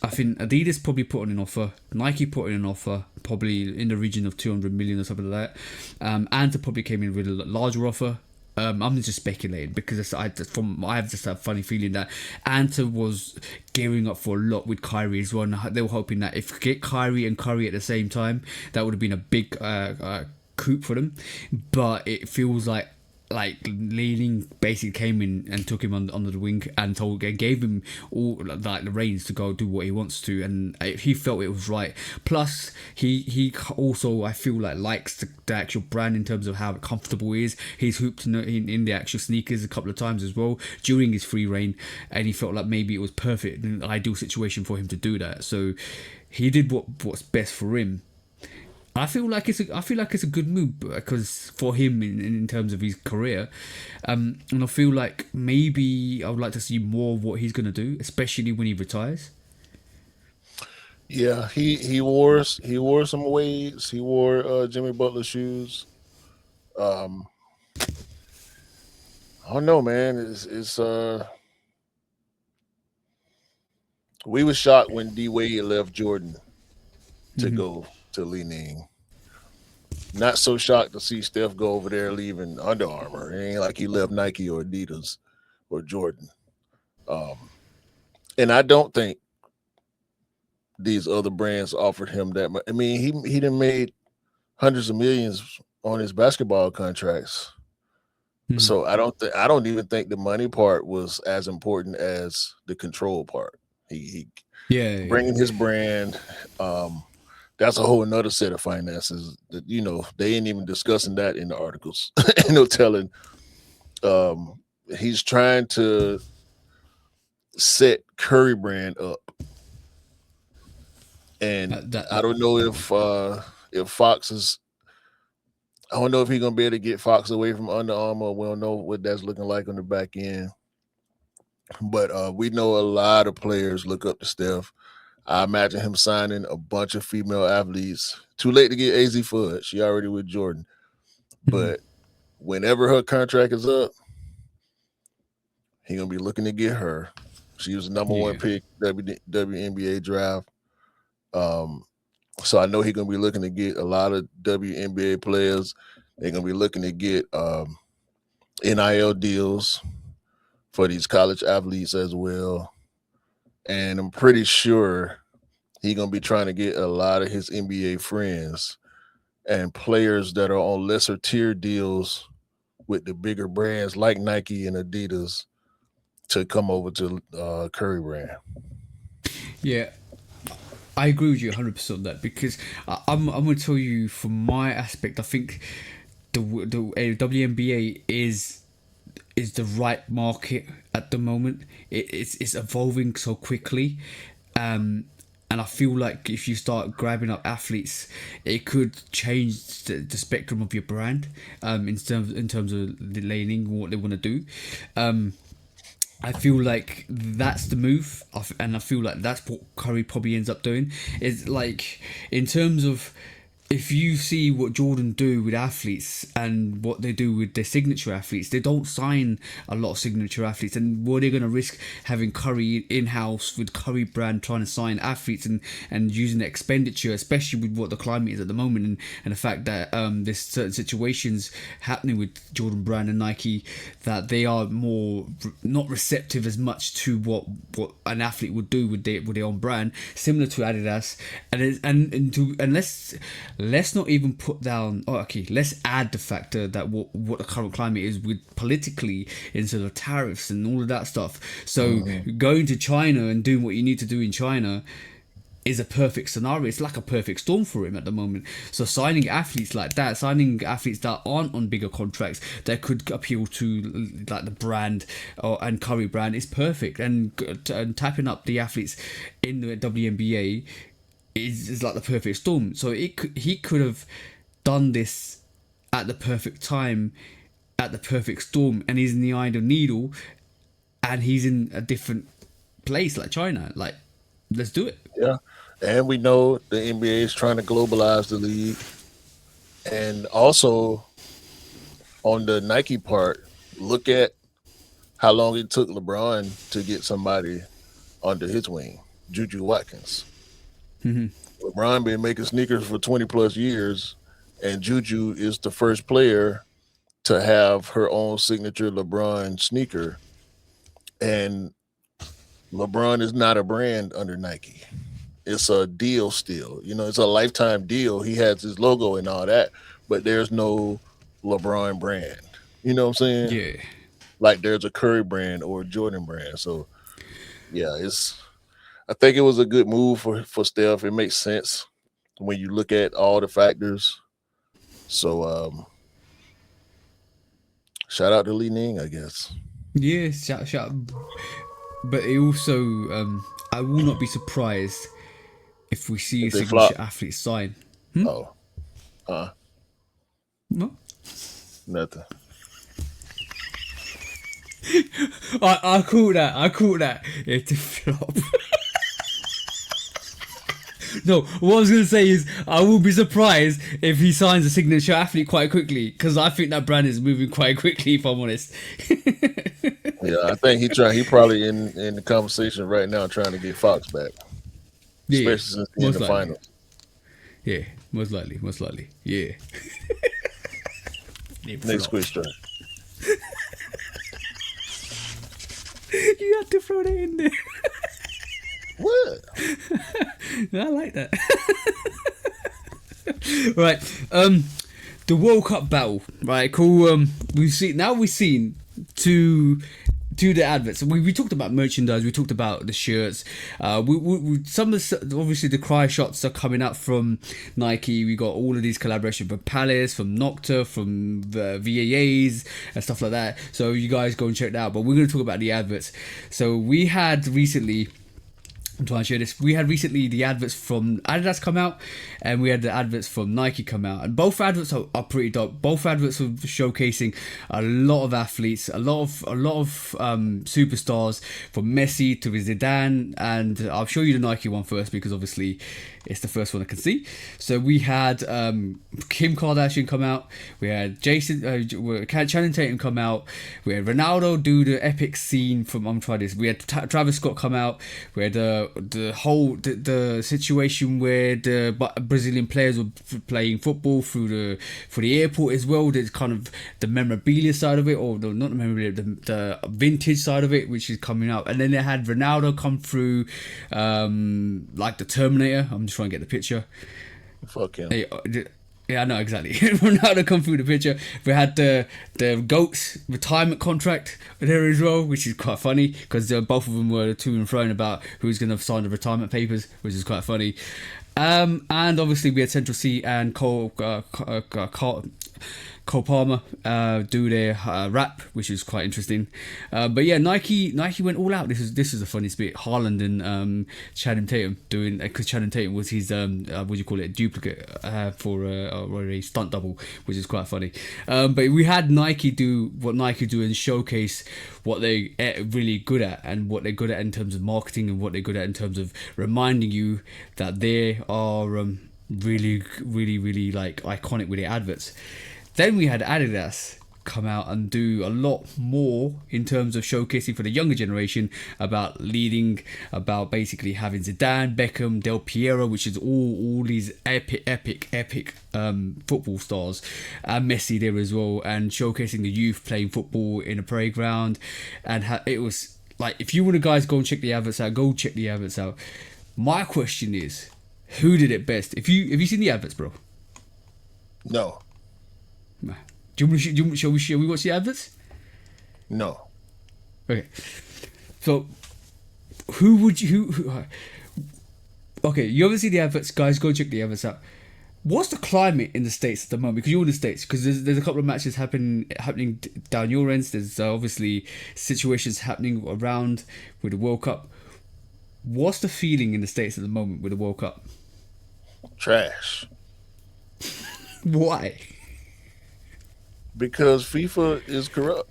I think Adidas probably put on an offer, Nike put in an offer, probably in the region of 200 million or something like that. Anta probably came in with a larger offer. I'm just speculating because I have just a funny feeling that Anta was gearing up for a lot with Kyrie as well. And they were hoping that if we get Kyrie and Curry at the same time, that would have been a big coup for them. But it feels like Li-Ning basically came in and took him under the wing and gave him all like the reins to go do what he wants to, and he felt it was right. Plus, he also, I feel like, likes the actual brand in terms of how comfortable he is. He's hooped in the actual sneakers a couple of times as well during his free reign, and he felt like maybe it was perfect, an ideal situation for him to do that. So he did what's best for him. I feel like it's a good move because for him in terms of his career, and I feel like maybe I would like to see more of what he's gonna do, especially when he retires. Yeah, he wore some Wades. He wore Jimmy Butler shoes. Um, I don't know, man. It's we was shocked when D Wade left Jordan to Mm-hmm. go to Li-Ning. Not so shocked to see Steph go over there leaving Under Armour. It ain't like he left Nike or Adidas or Jordan. Um, and I don't think these other brands offered him that much. I mean, he done made hundreds of millions on his basketball contracts. Mm-hmm. So I don't even think the money part was as important as the control part. He Yeah, yeah. bringing his brand. That's a whole another set of finances that they ain't even discussing that in the articles. Telling he's trying to set Curry brand up, and I That don't know if Fox is. I don't know if he's gonna be able to get Fox away from Under Armour. We don't know what that's looking like on the back end, but we know a lot of players look up to Steph. I imagine him signing a bunch of female athletes. Too late to get AZ Fudge. She already with Jordan. mhm. But whenever her contract is up, he gonna be looking to get her. She was the number one Yeah. pick WNBA draft. Um, so I know he's gonna be looking to get a lot of WNBA players. They're gonna be looking to get NIL deals for these college athletes as well. And I'm pretty sure he's gonna be trying to get a lot of his NBA friends and players that are on lesser tier deals with the bigger brands like Nike and Adidas to come over to Curry brand. Yeah, I agree with you 100% on that because I'm gonna tell you from my aspect. I think the WNBA is the right market at the moment. It's evolving so quickly, and I feel like if you start grabbing up athletes, it could change the spectrum of your brand. In terms of the laning, what they want to do. I feel like that's the move, and I feel like that's what Curry probably ends up doing. Is like in terms of if you see what Jordan do with athletes and what they do with their signature athletes, they don't sign a lot of signature athletes. And were they going to risk having Curry in house with Curry brand trying to sign athletes and using the expenditure, especially with what the climate is at the moment and the fact that there's certain situations happening with Jordan brand and Nike that they are more not receptive as much to what an athlete would do with their own brand, similar to Adidas, and let's not even put down. Oh, okay, let's add the factor that what the current climate is with politically instead of tariffs and all of that stuff. So Mhm. going to China and doing what you need to do in China is a perfect scenario. It's like a perfect storm for him at the moment. So signing athletes like that, signing athletes that aren't on bigger contracts that could appeal to like the brand and Curry brand is perfect. And tapping up the athletes in the WNBA is like the perfect storm. So he could have done this at the perfect time, at the perfect storm, and he's in the eye of the needle, and he's in a different place like China. Like, let's do it. Yeah. And we know the NBA is trying to globalize the league. And also on the Nike part, look at how long it took LeBron to get somebody under his wing, Juju Watkins. LeBron been making sneakers for 20 plus years, and Juju is the first player to have her own signature LeBron sneaker. And LeBron is not a brand under Nike. It's a deal still. You know, it's a lifetime deal. He has his logo and all that, but there's no LeBron brand. You know what I'm saying? Yeah. Like there's a Curry brand or a Jordan brand. So yeah, I think it was a good move for Steph. It makes sense when you look at all the factors. So shout out to Li-Ning, I guess. Yeah, shout. But it also, I will not be surprised if we see a If they signature flop. athlete sign. Oh, What? nothing. I call that. I call that. It's a flop. No, what I was gonna say is I will be surprised if he signs a signature athlete quite quickly, because I think that brand is moving quite quickly. If I'm honest. Yeah, I think he probably in the conversation right now trying to get Fox back, Yeah, especially since he's in most the likely. finals. Yeah, most likely. Yeah. Next question. You had to throw that in there. What? I like that. Right. The World Cup battle. Right. Cool. We've seen to the adverts. We talked about merchandise. We talked about the shirts. Some of the, obviously the cry shots are coming out from Nike. We got all of these collaborations from Palace, from Nocta, from VAAs and stuff like that. So you guys go and check that out. But we're going to talk about the adverts. So we had recently. I'm trying to share this. We had recently the adverts from Adidas come out, and we had the adverts from Nike come out, and both adverts are pretty dope. Both adverts are showcasing a lot of athletes, a lot of superstars, from Messi to Zidane, and I'll show you the Nike one first because obviously it's the first one I can see. So we had Kim Kardashian come out, we had Channing Tatum come out, we had Ronaldo do the epic scene from we had Travis Scott come out, we had the situation where the Brazilian players were playing football for the airport as well. There's kind of the memorabilia side of it, or not the memorabilia, the vintage side of it, which is coming out. And then they had Ronaldo come through, like the Terminator. I'm just trying to get the picture. Fuck him. Yeah, I know exactly. Ronaldo come through the picture. We had the GOAT's retirement contract there as well, which is quite funny because both of them were to and fro about who's going to sign the retirement papers, which is quite funny. And obviously we had Central C and Cole Palmer do their rap, which is quite interesting. But yeah, Nike went all out. This is a funny bit. Haaland and Channing Tatum doing, because Channing Tatum was his what do you call it, duplicate for a stunt double, which is quite funny. But we had Nike do what Nike do and showcase what they really good at, and what they're good at in terms of marketing, and what they're good at in terms of reminding you that they are really like iconic with their adverts. Then we had Adidas come out and do a lot more in terms of showcasing for the younger generation about leading, about basically having Zidane, Beckham, Del Piero, which is all these epic football stars, and Messi there as well, and showcasing the youth playing football in a playground. And it was like, if you want to guys go and check the adverts out, go check the adverts out. My question is, who did it best? Have you seen the adverts, bro? No. Shall we watch the adverts? No. Okay. So, who Okay, you obviously the adverts, guys. Go check the adverts out. What's the climate in the states at the moment? Because you're in the states. Because there's a couple of matches happening down your ends. There's obviously situations happening around with the World Cup. What's the feeling in the states at the moment with the World Cup? Trash. Why? Because FIFA is corrupt.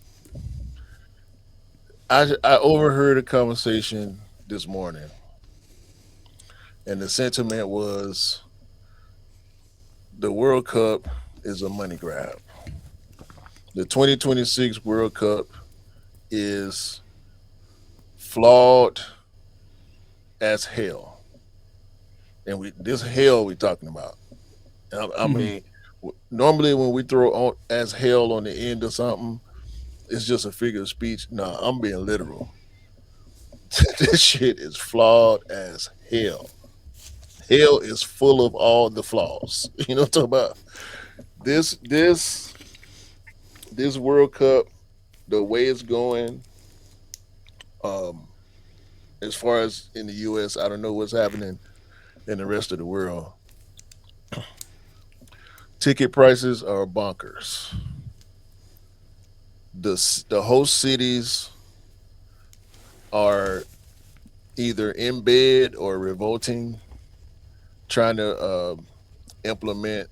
I overheard a conversation this morning, and the sentiment was the World Cup is a money grab. The 2026 World Cup is flawed as hell, and we this hell we talking about. I mean, normally when we throw on as hell on the end of something, it's just a figure of speech. Nah, I'm being literal. This shit is flawed as hell. Hell is full of all the flaws. You know what I'm talking about? This this this World Cup, the way it's going, um, as far as in the US, I don't know what's happening in the rest of the world. Ticket prices are bonkers. The host cities are either in bed or revolting, trying to implement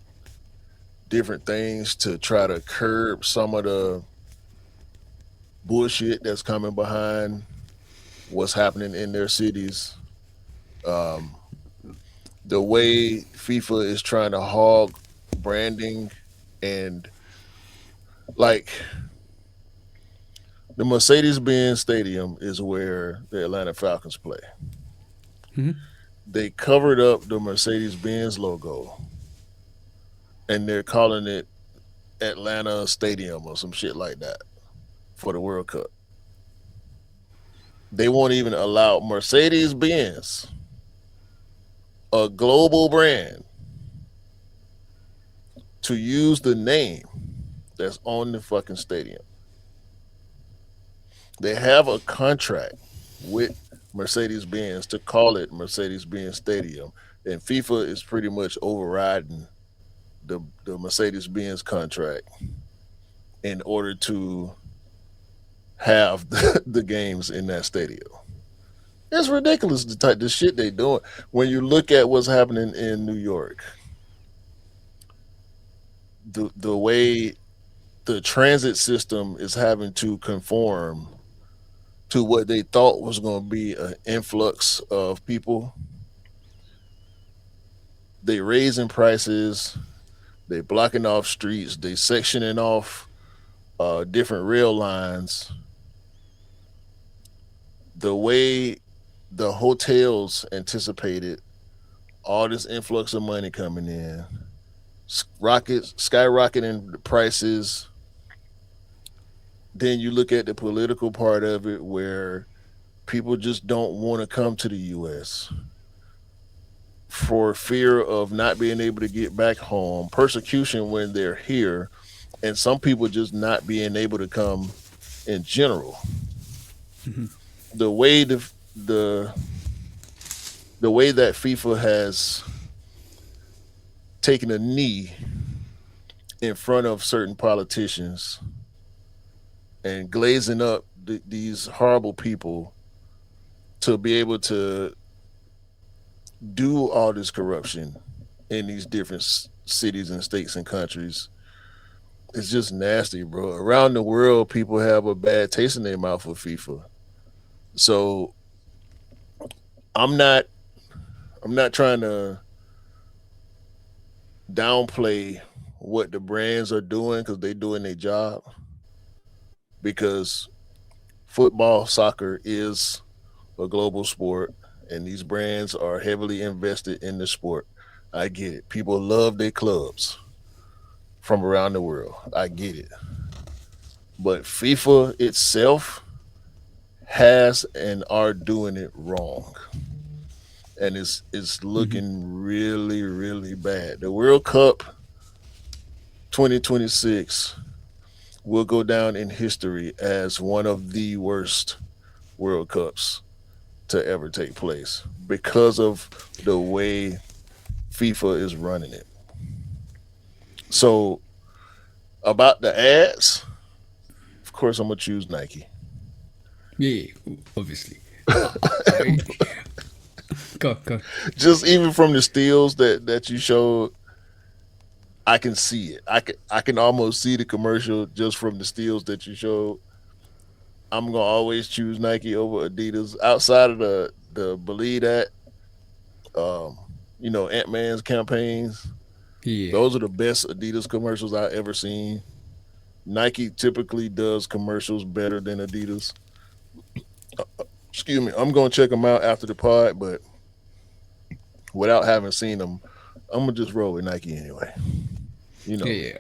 different things to try to curb some of the bullshit that's coming behind what's happening in their cities. Um, the way FIFA is trying to hog branding and like the Mercedes Benz Stadium is where the Atlanta Falcons play. They covered up the Mercedes Benz logo and they're calling it Atlanta Stadium or some shit like that for the World Cup. They won't even allow Mercedes Benz, a global brand, to use the name that's on the fucking stadium. They have a contract with Mercedes Benz to call it Mercedes Benz Stadium, and FIFA is pretty much overriding the Mercedes Benz contract in order to have the games in that stadium. It's ridiculous the shit they doing. When you look at what's happening in New York, the way the transit system is having to conform to what they thought was going to be an influx of people. They raising prices, they blocking off streets, they sectioning off different rail lines. The way the hotels anticipated all this influx of money coming in, skyrocketing the prices. Then you look at the political part of it where people just don't want to come to the US for fear of not being able to get back home, persecution when they're here, and some people just not being able to come in general. The way the the way that FIFA has taken a knee in front of certain politicians and glazing up these horrible people to be able to do all this corruption in these different cities and states and countries. It's just nasty, bro. Around the world, people have a bad taste in their mouth with FIFA. So I'm not I'm not trying to downplay what the brands are doing because they're doing their job. Because football, soccer is a global sport, and these brands are heavily invested in the sport. I get it. People love their clubs from around the world. I get it. But FIFA itself has and are doing it wrong. And it's looking really, really bad. The World Cup 2026 will go down in history as one of the worst World Cups to ever take place because of the way FIFA is running it. So about the ads, of course I'm gonna choose Nike. Yeah, obviously. Go. Just even from the steals that you showed, I can see it. I can almost see the commercial just from the steals that you showed. I'm gonna always choose Nike over Adidas. Outside of the Believe That, um, Ant Man's campaigns, Yeah. those are the best Adidas commercials I've ever seen. Nike typically does commercials better than Adidas. Excuse me. I'm gonna check them out after the pod, but without having seen them, I'm gonna just roll with Nike anyway. You know. Yeah.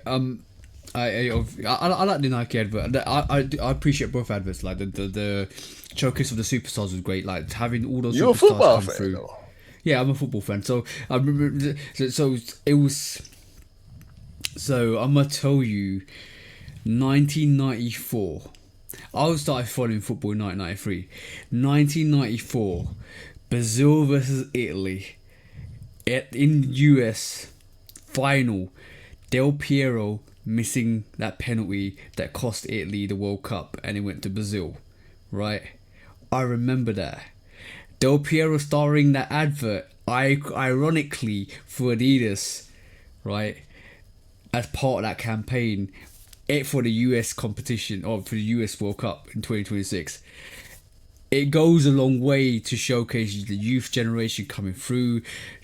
I like the Nike advert. I appreciate both adverts. Like the showcase of the superstars was great. Like having all those You're a superstars football come fan, through. though. Yeah, I'm a football fan. So I remember. So it was. So I'm gonna tell you, 1994. I started following football in 1993. 1994, Brazil versus Italy. In US final, Del Piero missing that penalty that cost Italy the World Cup, and it went to Brazil. Right, I remember that. Del Piero starring that advert. Ironically for Adidas, right, as part of that campaign, for the US competition or for the US World Cup in 2026. It goes a long way to showcase the youth generation coming through.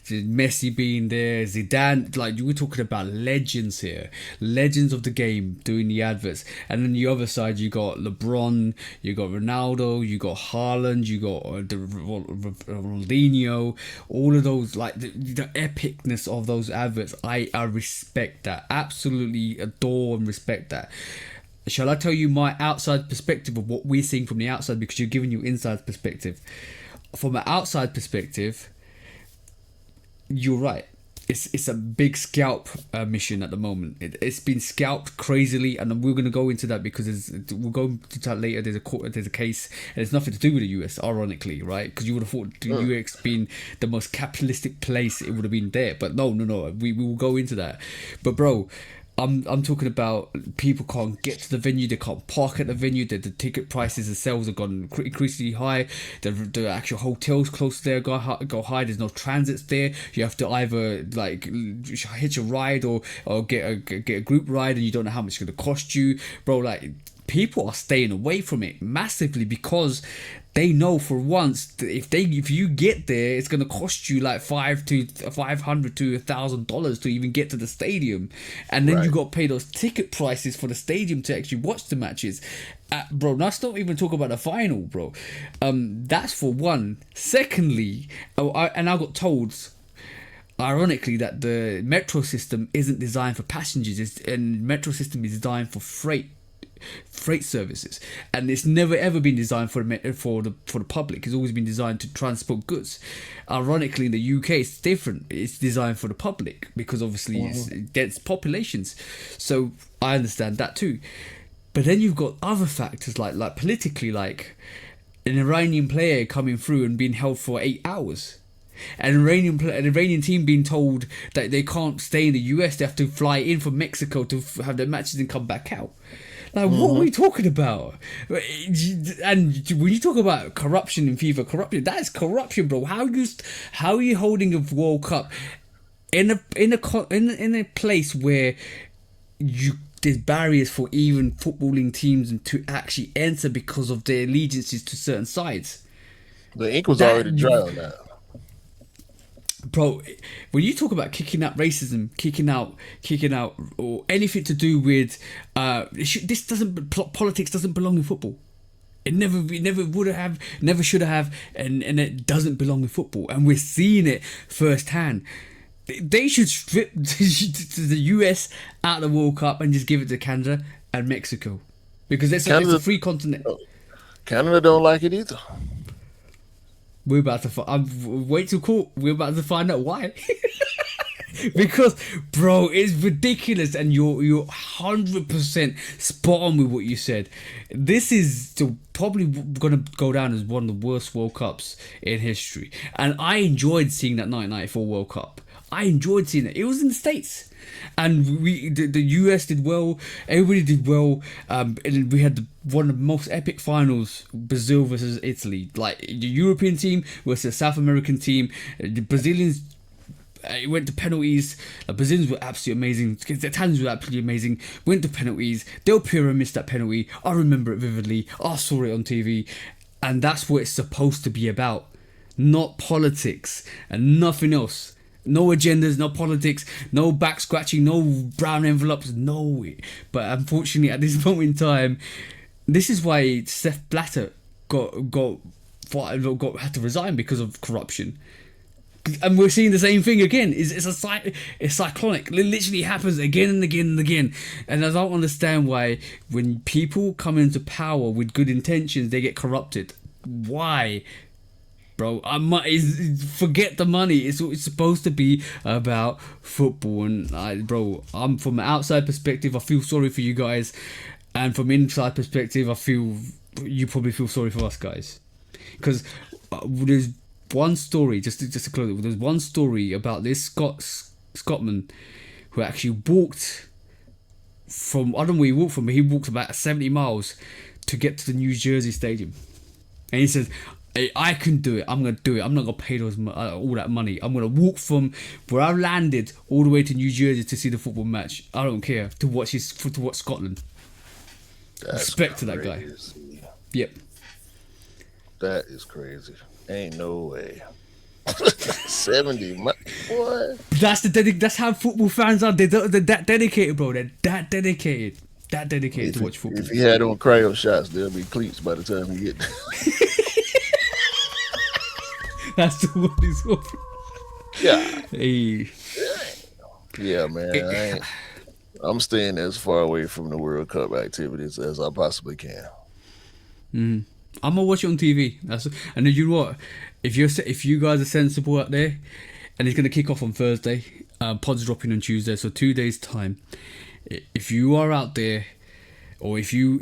Messi being there, Zidane, like you were talking about legends here, legends of the game doing the adverts. And then the other side, you got LeBron, you got Ronaldo, you got Haaland, you got Ronaldinho, all of those, like the epicness of those adverts. I respect that, absolutely adore and respect that. Shall I tell you my outside perspective of what we're seeing from the outside, because you're giving your inside perspective. From an outside perspective, you're right. It's a big scalp mission at the moment. It's been scalped crazily, and we're going to go into that because we'll go into that later. There's a case, and it's nothing to do with the US, ironically, right? Because you would have thought the US being the most capitalistic place, it would have been there. But no. We will go into that. But bro, I'm talking about people can't get to the venue, they can't park at the venue, the ticket prices themselves have gone increasingly high, the actual hotels close to there go high, there's no transits there, you have to either like hitch a ride or get a group ride, and you don't know how much it's going to cost you, bro. Like, people are staying away from it massively because they know for once that if you get there, it's gonna cost you like $500 to $1,000 to even get to the stadium, and then you got to pay those ticket prices for the stadium to actually watch the matches, bro. Let's not even talk about the final, bro. That's for one. Secondly, I got told, ironically, that the metro system isn't designed for passengers, and metro system is designed for freight services, and it's never ever been designed for the public. It's always been designed to transport goods. Ironically, in the UK it's different. It's designed for the public because obviously it's dense populations, so I understand that too. But then you've got other factors like politically, like an Iranian player coming through and being held for 8 hours, and an Iranian team being told that they can't stay in the US, they have to fly in from Mexico to have their matches and come back out. Like, what are we talking about? And when you talk about corruption in FIFA, that is corruption, bro. How are you holding a World Cup in a place where there's barriers for even footballing teams to actually enter because of their allegiances to certain sides? The ink was already dry on that. Bro, when you talk about kicking out racism, kicking out, or anything to do with politics doesn't belong in football. It never would have, never should have, and it doesn't belong in football. And we're seeing it firsthand. They should strip the US out of the World Cup and just give it to Canada and Mexico, because it's a free continent. Canada don't like it either. We're about to wait till court. We're about to find out why. Because, bro, it's ridiculous, and you're 100% spot on with what you said. This is probably gonna go down as one of the worst World Cups in history, and I enjoyed seeing that 1994 World Cup. I enjoyed seeing it. It was in the States, and the US did well. Everybody did well, and we had one of the most epic finals: Brazil versus Italy. Like the European team versus the South American team. The Brazilians. It went to penalties. The Brazilians were absolutely amazing. The Italians were absolutely amazing. Went to penalties. Del Piero missed that penalty. I remember it vividly. I saw it on TV, and that's what it's supposed to be about, not politics and nothing else. No agendas, no politics, no back scratching, no brown envelopes, no. But unfortunately, at this moment in time, this is why Steph Blatter had to resign because of corruption. And we're seeing the same thing again. It's cyclonic. It literally happens again and again and again. And I don't understand why when people come into power with good intentions, they get corrupted. Why? Bro, forget the money. It's supposed to be about football, and bro, I'm from an outside perspective. I feel sorry for you guys, and from inside perspective, I feel you probably feel sorry for us guys, because there's one story just to close it. There's one story about this Scotsman who actually walked from, I don't know where he walked from, but he walked about 70 miles to get to the New Jersey Stadium, and he says, hey, I can do it. I'm gonna do it. I'm not gonna pay all that money. I'm gonna walk from where I landed all the way to New Jersey to see the football match. I don't care to watch Scotland. That's Respect crazy. To that guy. Yep. That is crazy. Ain't no way. 70, what? That's how football fans are. They're that dedicated, bro. They're that dedicated. That dedicated to watch football. If he had on cryo shots, there'll be cleats by the time he get there. That's the one he's for. Yeah. Hey. Yeah, man. I'm staying as far away from the World Cup activities as I possibly can. I'm gonna watch it on TV. And you know what? If you guys are sensible out there, and it's gonna kick off on Thursday, pod's dropping on Tuesday, so 2 days time. If you are out there, or if you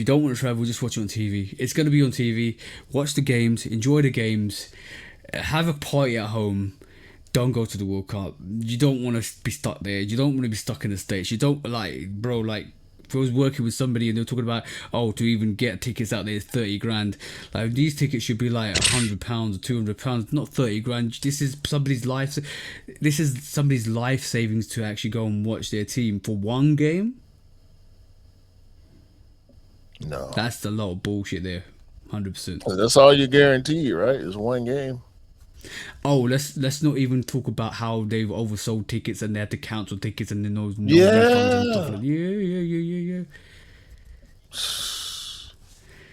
don't want to travel, just watch it on TV. It's gonna be on TV. Watch the games, enjoy the games. Have a party at home. Don't go to the World Cup. You don't want to be stuck there. You don't want to be stuck in the States. You don't, bro, if I was working with somebody and they were talking about, to even get tickets out there is 30 grand. Like, these tickets should be like £100 or £200, not 30 grand. This is somebody's life. This is somebody's life savings to actually go and watch their team for one game. No. That's a lot of bullshit there. 100%. That's all you guarantee, right? Is one game. Oh, let's not even talk about how they've oversold tickets and they had to cancel tickets and then no refunds and stuff like that.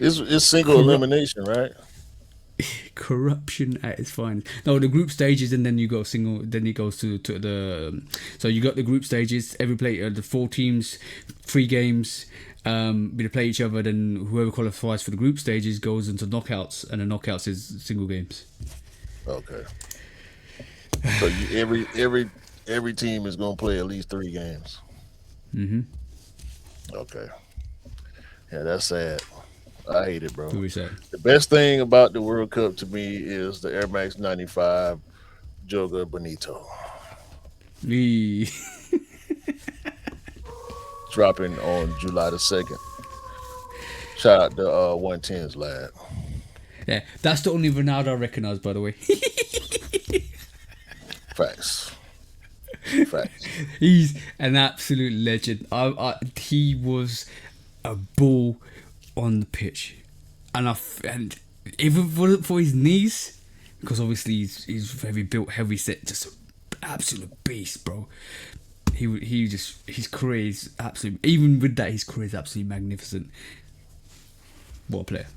Yeah. It's single elimination, right? Corruption at its finest. No, the group stages, and then you go single. Then it goes to the. So you got the group stages. Every play, the 4 teams, 3 games. They play each other. Then whoever qualifies for the group stages goes into knockouts, and the knockouts is single games. Okay. So every team is gonna play at least 3 games. Okay. Yeah, that's sad. I hate it, bro. The best thing about the World Cup to me is the Air Max 95 Joga Bonito. Dropping on July the 2nd. Shout out to 110's lad. Yeah, that's the only Ronaldo I recognise, by the way. Facts. He's an absolute legend. He was a bull on the pitch, and even for his knees, because obviously he's very built, heavy set, just an absolute beast, bro. His career is absolutely. Even with that, his career is absolutely magnificent. What a player.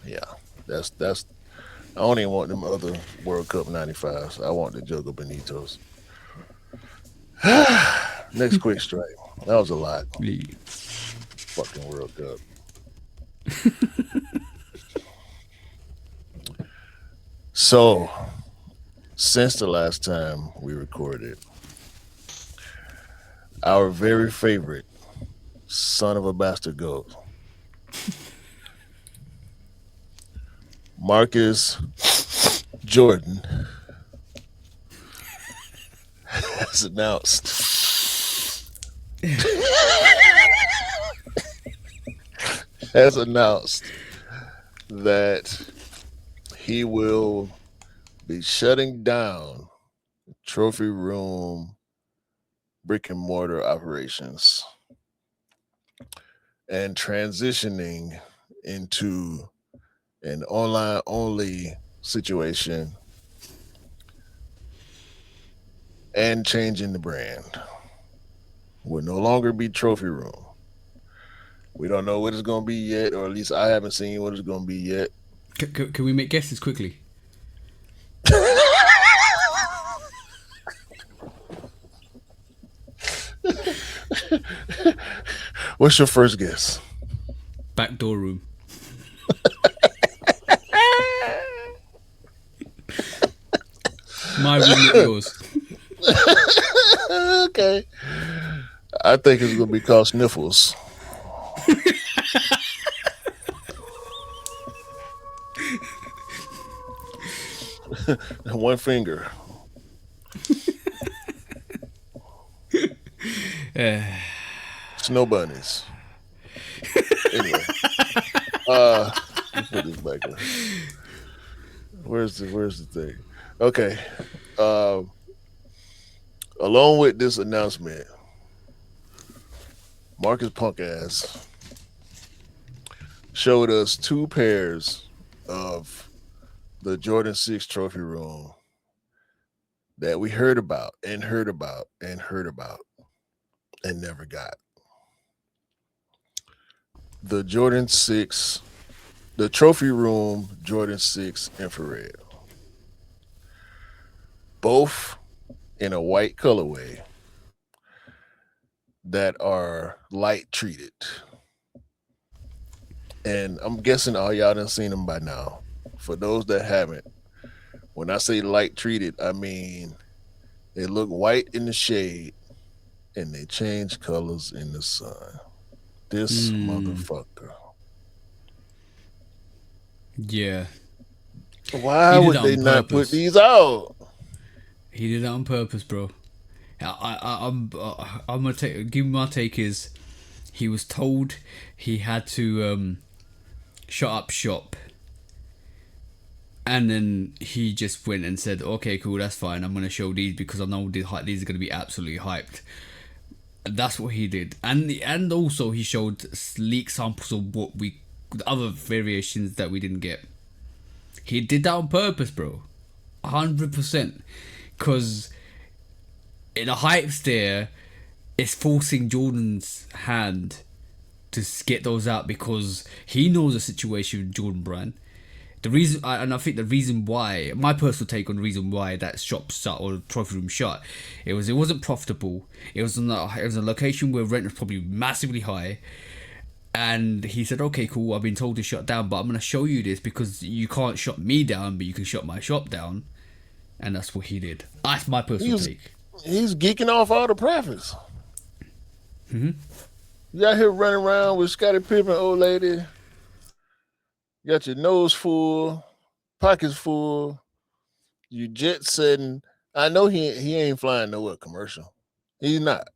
Yeah, that's. I don't even want them other World Cup 95s. I want the Joga Bonitos. Next quick strike. That was a lot. Fucking World Cup. So, since the last time we recorded, our very favorite son of a bastard goat, Marcus Jordan, has announced has announced that he will be shutting down trophy room brick and mortar operations and transitioning into an online only situation and changing the brand. Will no longer be trophy room. We don't know what it's going to be yet, or at least I haven't seen what it's going to be yet. Can we make guesses quickly? What's your first guess? Backdoor room. My room, not yours. Okay. I think it's going to be called Sniffles. One finger. Snow bunnies. Anyway, let's put this back on. Where's the thing? Okay. Uh, Along with this announcement, Marcus Punk ass showed us two pairs of the Jordan 6 trophy room that we heard about and heard about and heard about and never got. The Jordan 6, the trophy room Jordan 6 infrared. Both in a white colorway that are light treated. And I'm guessing all y'all done seen them by now. For those that haven't, when I say light treated, I mean they look white in the shade and they change colors in the sun. This motherfucker. Yeah. Why would they not put these out? He did it on purpose, bro. I'm gonna give my take is he was told he had to shut up shop, and then he just went and said, okay, cool, that's fine, I'm gonna show these because I know these are gonna be absolutely hyped. That's what he did, and also he showed leak samples of the other variations that we didn't get. He did that on purpose, bro, 100%, because in the hype's there, it's forcing Jordan's hand to get those out because he knows the situation with Jordan Brand. The reason, and I think the reason why, my personal take on the reason why that shop shut or the trophy room shut, it wasn't profitable. It was a location where rent was probably massively high, and he said, okay, cool, I've been told to shut down, but I'm gonna show you this because you can't shut me down, but you can shut my shop down, and that's what he did. That's my personal take. He's geeking off all the profits. Mm-hmm. You out here running around with Scottie Pippen, old lady. You got your nose full, pockets full. You jet setting. I know he ain't flying nowhere commercial. He's not.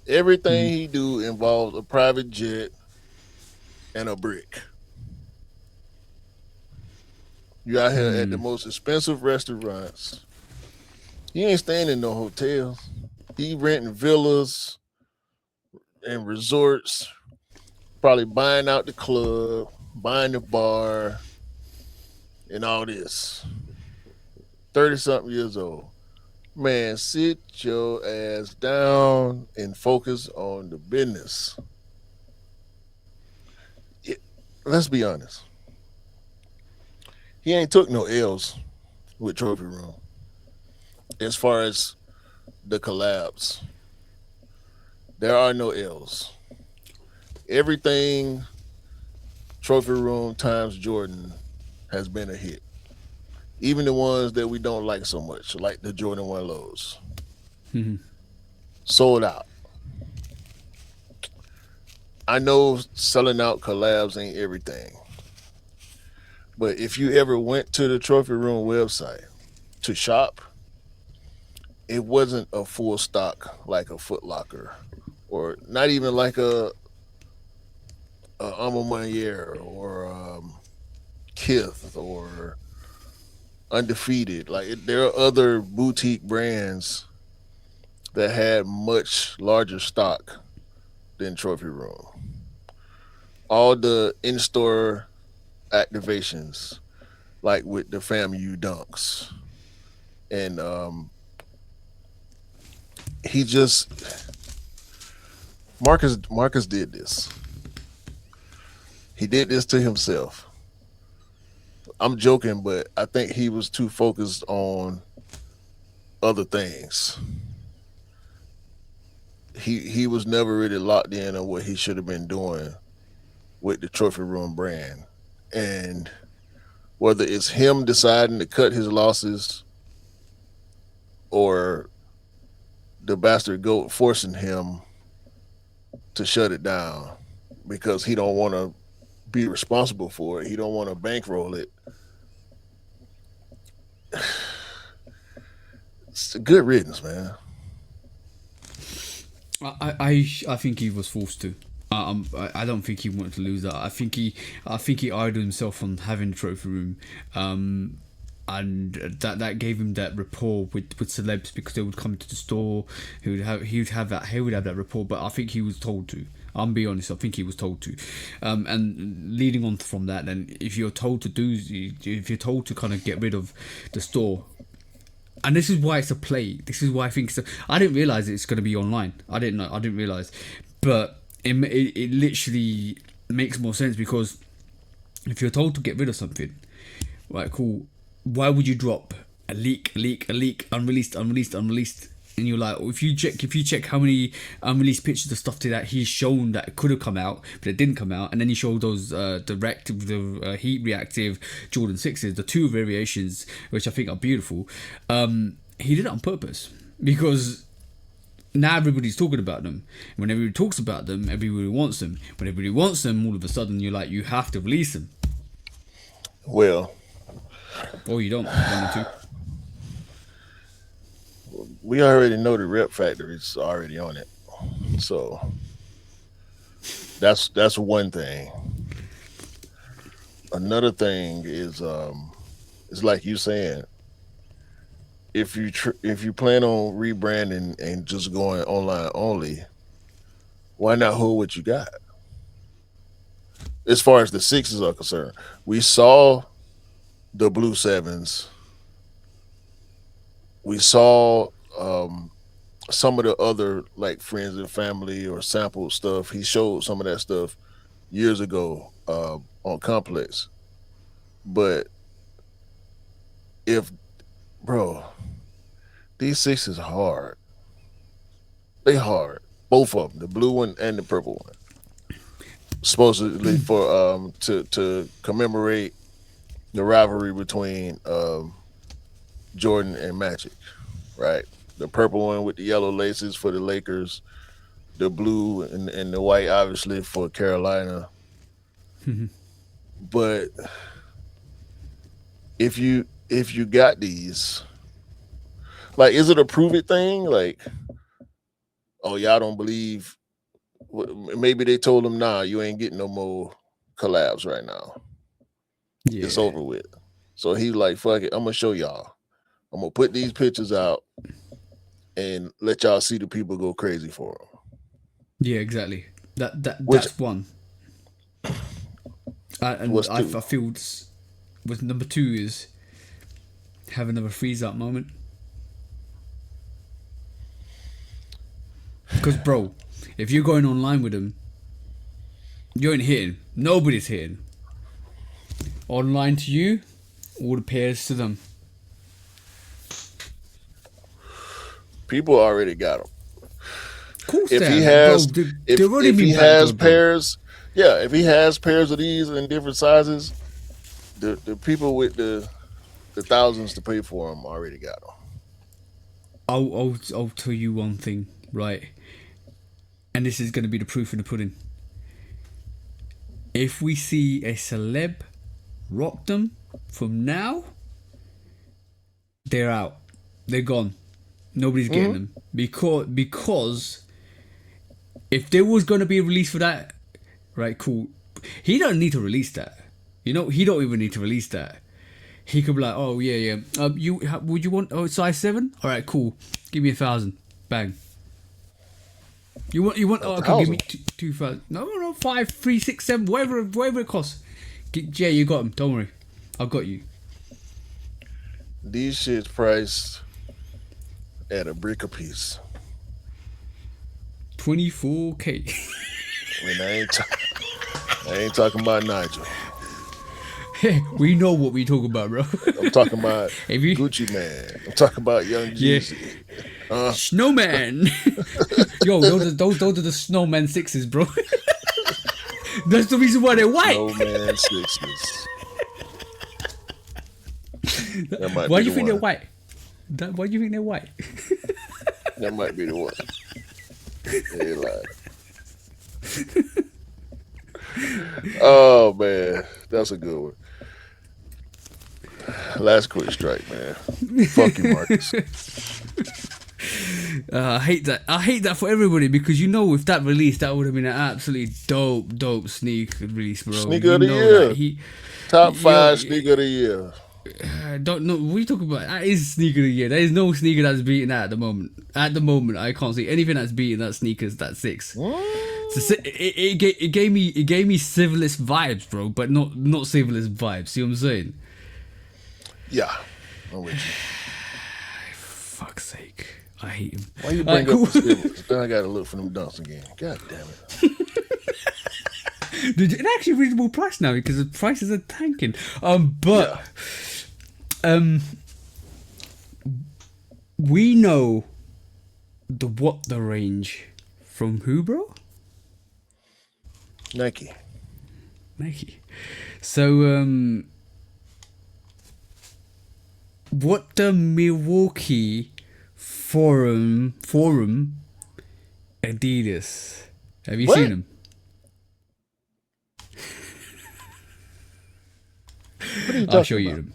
Everything he do involves a private jet and a brick. You out here at the most expensive restaurants. He ain't staying in no hotels. He renting villas and resorts, probably buying out the club, buying the bar, and all this. 30-something years old. Man, sit your ass down and focus on the business. Let's be honest. He ain't took no L's with Trophy Room as far as the collabs. There are no L's. Everything Trophy Room times Jordan has been a hit. even the ones that we don't like so much, like the Jordan 1 lows, sold out. I know selling out collabs ain't everything, but if you ever went to the Trophy Room website to shop, it wasn't a full stock like a Foot Locker, or not even like a Alma Mater or Kith or Undefeated. Like there are other boutique brands that had much larger stock than Trophy Room. All the in-store activations, like with the FAMU dunks, and he just Marcus did this. He did this to himself. I'm joking, but I think he was too focused on other things. He was never really locked in on what he should have been doing with the Trophy Room brand. And whether it's him deciding to cut his losses or the bastard goat forcing him to shut it down because he don't want to be responsible for it. He don't want to bankroll it. It's a good riddance, man. I think he was forced to. I don't think he wanted to lose that. I think he idled himself on having the trophy room, and that gave him that rapport with celebs because they would come to the store. He would have that rapport. But I think he was told to. I'm be honest. I think he was told to, and leading on from that, then if you're told to kind of get rid of the store. And this is why it's a play. This is why I think I didn't realize it's going to be online. I didn't know. I didn't realize, but it literally makes more sense because if you're told to get rid of something, right? Cool. Why would you drop a leak, unreleased, and you're like, if you check how many unreleased pictures of stuff that he's shown that could have come out, but it didn't come out, and then he showed those the heat reactive Jordan 6's, the two variations, which I think are beautiful. He did it on purpose because now everybody's talking about them. When everybody talks about them, everybody wants them. When everybody wants them, all of a sudden you're like, you have to release them. Well, or you don't want to. We already know the Rep Factory's already on it, so that's one thing. Another thing is like you saying, if you plan on rebranding and just going online only, why not hold what you got? As far as the 6's are concerned, we saw the blue 7's. We saw some of the other like friends and family or sample stuff. He showed some of that stuff years ago on Complex. But if bro, these 6's are hard. They hard. Both of them, the blue one and the purple one. Supposedly for to commemorate the rivalry between Jordan and Magic, right? The purple one with the yellow laces for the Lakers, the blue and the white obviously for Carolina. But if you got these, like, is it a prove it thing? Like, oh, y'all don't believe? Maybe they told him, nah, you ain't getting no more collabs right now. Yeah. It's over with. So he's like, fuck it, I'm gonna show y'all. I'm gonna put these pictures out and let y'all see the people go crazy for them. Yeah, exactly. That's one. And I feel with number 2 is have another freeze up moment. Because bro, if you're going online with them, you ain't hitting. Nobody's hitting. Online to you, all the pairs to them. People already got them. Cool. If he has, bro, if he has pairs, yeah. If he has pairs of these in different sizes, the people with the the thousands to pay for them already got them. I'll tell you one thing, right? And this is going to be the proof in the pudding. If we see a celeb rock them from now, they're out. They're gone. Nobody's getting them because if there was going to be a release for that, right? Cool. He don't need to release that. You know, he don't even need to release that. He could be like, oh yeah. Would you want size 7? All right, cool. Give me 1,000. Bang. You want? Oh, okay, give me 2,000. No, 5, 3, 6, 7, whatever it costs. Yeah, you got them. Don't worry, I've got you. These shits priced at a brick a piece. 24K. I mean, I ain't talking about Nigel. We know what we talk about, bro. I'm talking about Gucci Man. I'm talking about Young Jeezy. Snowman. Yo, those are the Snowman 6's, bro. That's the reason why they're white. Snowman 6's. Why do you think they're white? Why do you think they're white? That might be the one. They lied. Oh man, that's a good one. Last quick strike, man. Fuck you, Marcus. I hate that for everybody because with that release that would have been an absolutely dope sneaker release, bro. Sneaker of the year. Top 5 sneaker of the year. Don't know what you talking about. That is sneaker of the year. There is no sneaker that's beating that at the moment. At the moment, I can't see anything that's beating that sneakers. That 6. So it gave me civilist vibes, bro, but not civilist vibes. See what I'm saying? Yeah, I'm with you. Fuck's sake, I hate him. Why you bring up the civilist? Then I gotta look for them dunks again. God damn it. Dude, it's actually a reasonable price now because the prices are tanking. We know the range from who, bro? Nike. So what the Milwaukee Forum Adidas? Have you seen them? I'll show you them.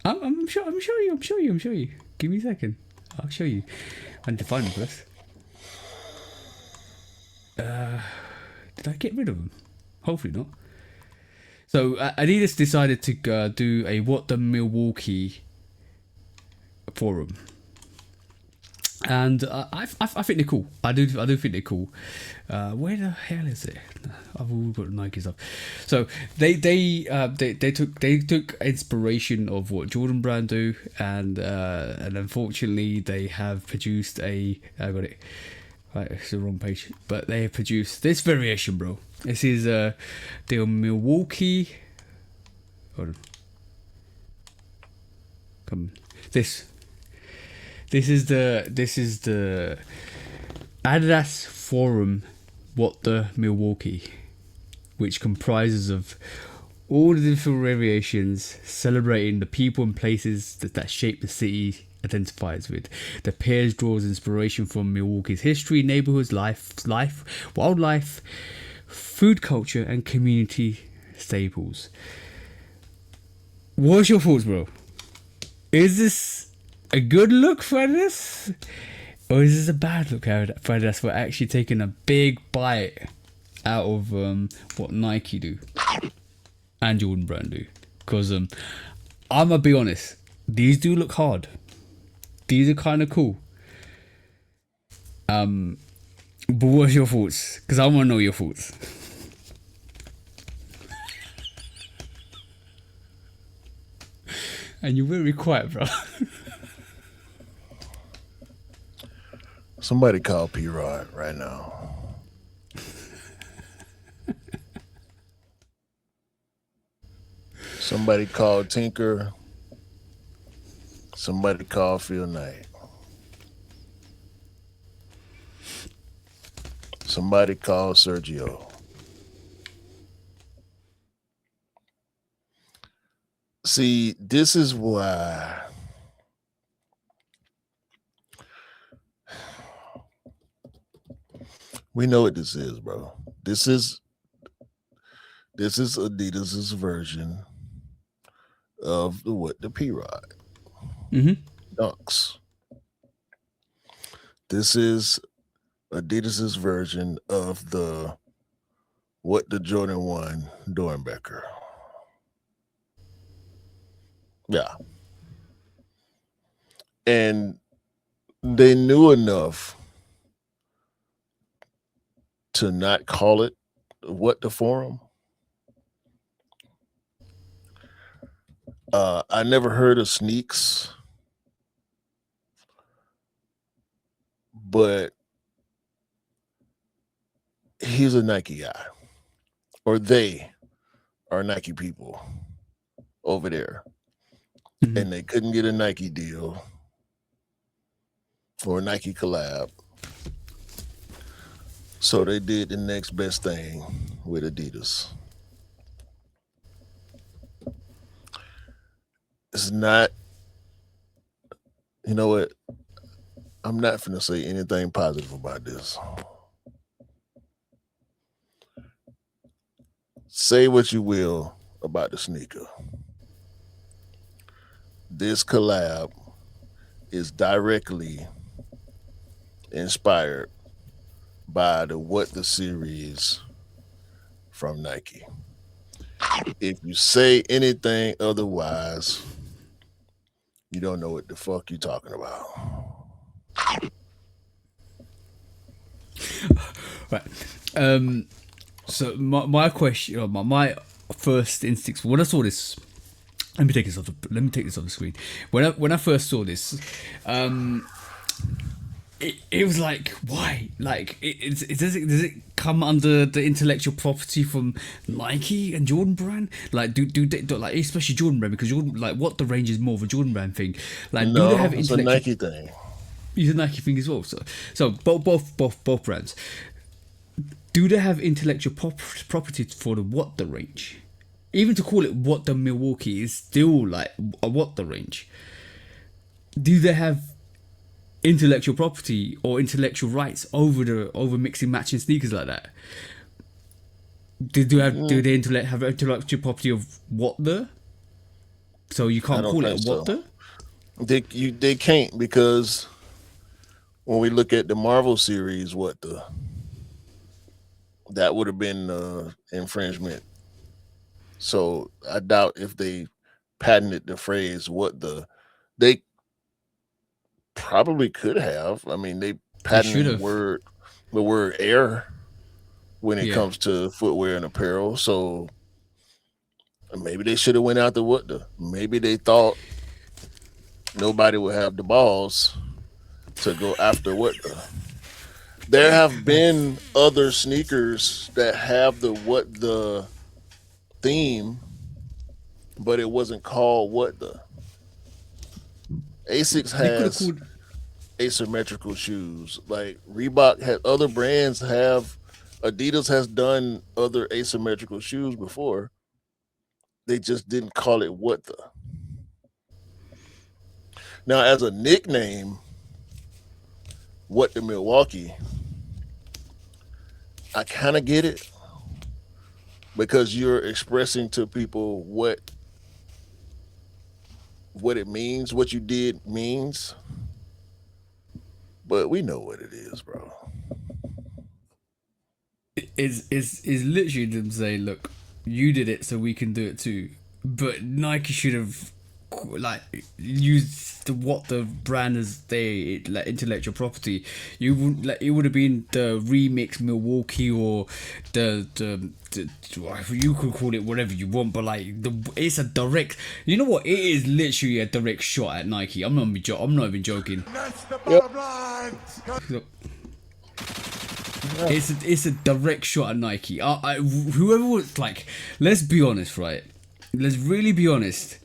I'm sure you. Give me a second. I'll show you. I need to find them first. Did I get rid of them? Hopefully not. So Adidas decided to do a What the Milwaukee forum, and I think they're cool. I do think they're cool. Where the hell is it? I've all got Nike stuff. So they took inspiration of what Jordan Brand do, and unfortunately they have produced I got it. Right, it's the wrong page, but they have produced this variation, bro. This is the Milwaukee. Hold on. Come on. This is the Adidas Forum What the Milwaukee, which comprises of all the different variations celebrating the people and places that shape the city identifies with. The pairs draws inspiration from Milwaukee's history, neighborhoods, life, wildlife, food culture, and community staples. What's your thoughts, bro? Is this a good look for Adidas? Or is this a bad look for Adidas for actually taking a big bite out of what Nike do and Jordan Brand do? Because I'm gonna be honest, these do look hard. These are kind of cool. But what's your thoughts? Because I want to know your thoughts. And you're very quiet, bro. Somebody call P-Rod right now. Somebody call Tinker. Somebody call Phil Knight. Somebody call Sergio. See, this is why we know what this is, bro. This is Adidas's version of the P Rod dunks. This is Adidas's version of the Jordan 1 Dornbecker. Yeah. And they knew enough to not call it what the Forum. I never heard of sneaks, but he's a Nike guy, or they are Nike people over there, and they couldn't get a Nike deal or a Nike collab, so they did the next best thing with Adidas. It's not, you know what? I'm not finna say anything positive about this. Say what you will about the sneaker. This collab is directly inspired by the What the series from Nike. If you say anything otherwise, you don't know what the fuck you're talking about. Right. So my question, or my first instinct when I saw this. Let me take this off the screen. When I first saw this, it was like, why? Like, does it come under the intellectual property from Nike and Jordan brand? Like, do they, like, especially Jordan brand, because Jordan, like, what the range is more of a Jordan brand thing. Like, no, do they have it's a Nike thing. It's a Nike thing as well. So both brands. Do they have intellectual property for the what the range? Even to call it what the Milwaukee is still like a what the range. Do they have intellectual property or intellectual rights over mixing matching sneakers like that? Do they have intellectual property of what the? So you can't call it what the? They can't, because when we look at the Marvel series, what the, that would have been infringement. So I doubt if they patented the phrase what the, they probably could have. I mean, they patented the word air when it comes to footwear and apparel. So maybe they should have went out the what the. Maybe they thought nobody would have the balls to go after what the. There have been other sneakers that have the what the theme, but it wasn't called what the. Asics has asymmetrical shoes. Like Reebok had, other brands have, Adidas has done other asymmetrical shoes before. They just didn't call it what the. Now, as a nickname, what the Milwaukee, I kind of get it, because you're expressing to people what it means, what you did means. But we know what it is, bro. Is literally them saying, look, you did it, so we can do it too. But Nike should have like used what the brand as they like intellectual property. You wouldn't like, it would have been the remix Milwaukee, or the you could call it whatever you want, but like it's a direct, you know what, it is literally a direct shot at Nike. I'm not even joking. That's the bottom line. Look, it's a direct shot at Nike. Whoever was like, let's be honest, right? Let's really be honest.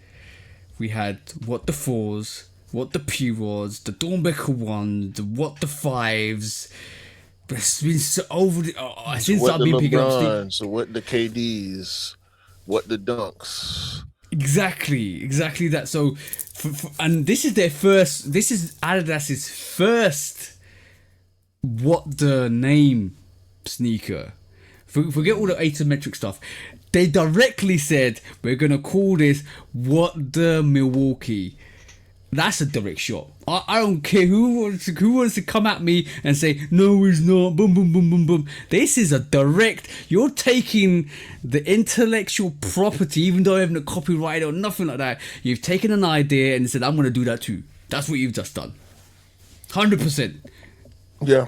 We had what the 4s, what the P-Rods, the Dornbecker 1, the what the 5s. But it's been so over since I've been picking up. So what the KDs, what the dunks, Exactly that. So, and this is their first. This is Adidas's first. What the name sneaker? Forget all the asymmetric stuff. They directly said we're gonna call this What the Milwaukee. That's a direct shot. I don't care who wants to come at me and say no, it's not. Boom, boom, boom, boom, boom. This is a direct. You're taking the intellectual property, even though I haven't copyright or nothing like that. You've taken an idea and said, "I'm going to do that too." That's what you've just done. 100%. Yeah.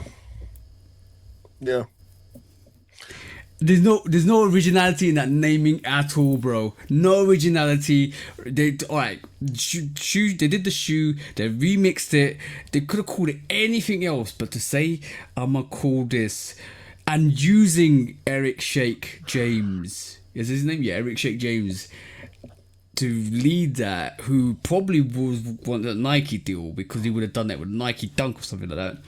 There's no originality in that naming at all, bro. No originality. They alright. Shoe. They did the shoe. They remixed it. They could have called it anything else, but to say I'ma call this, and using Eric Shake James, is his name? Yeah, Eric Shake James, to lead that. Who probably was want a Nike deal because he would have done that with Nike Dunk or something like that.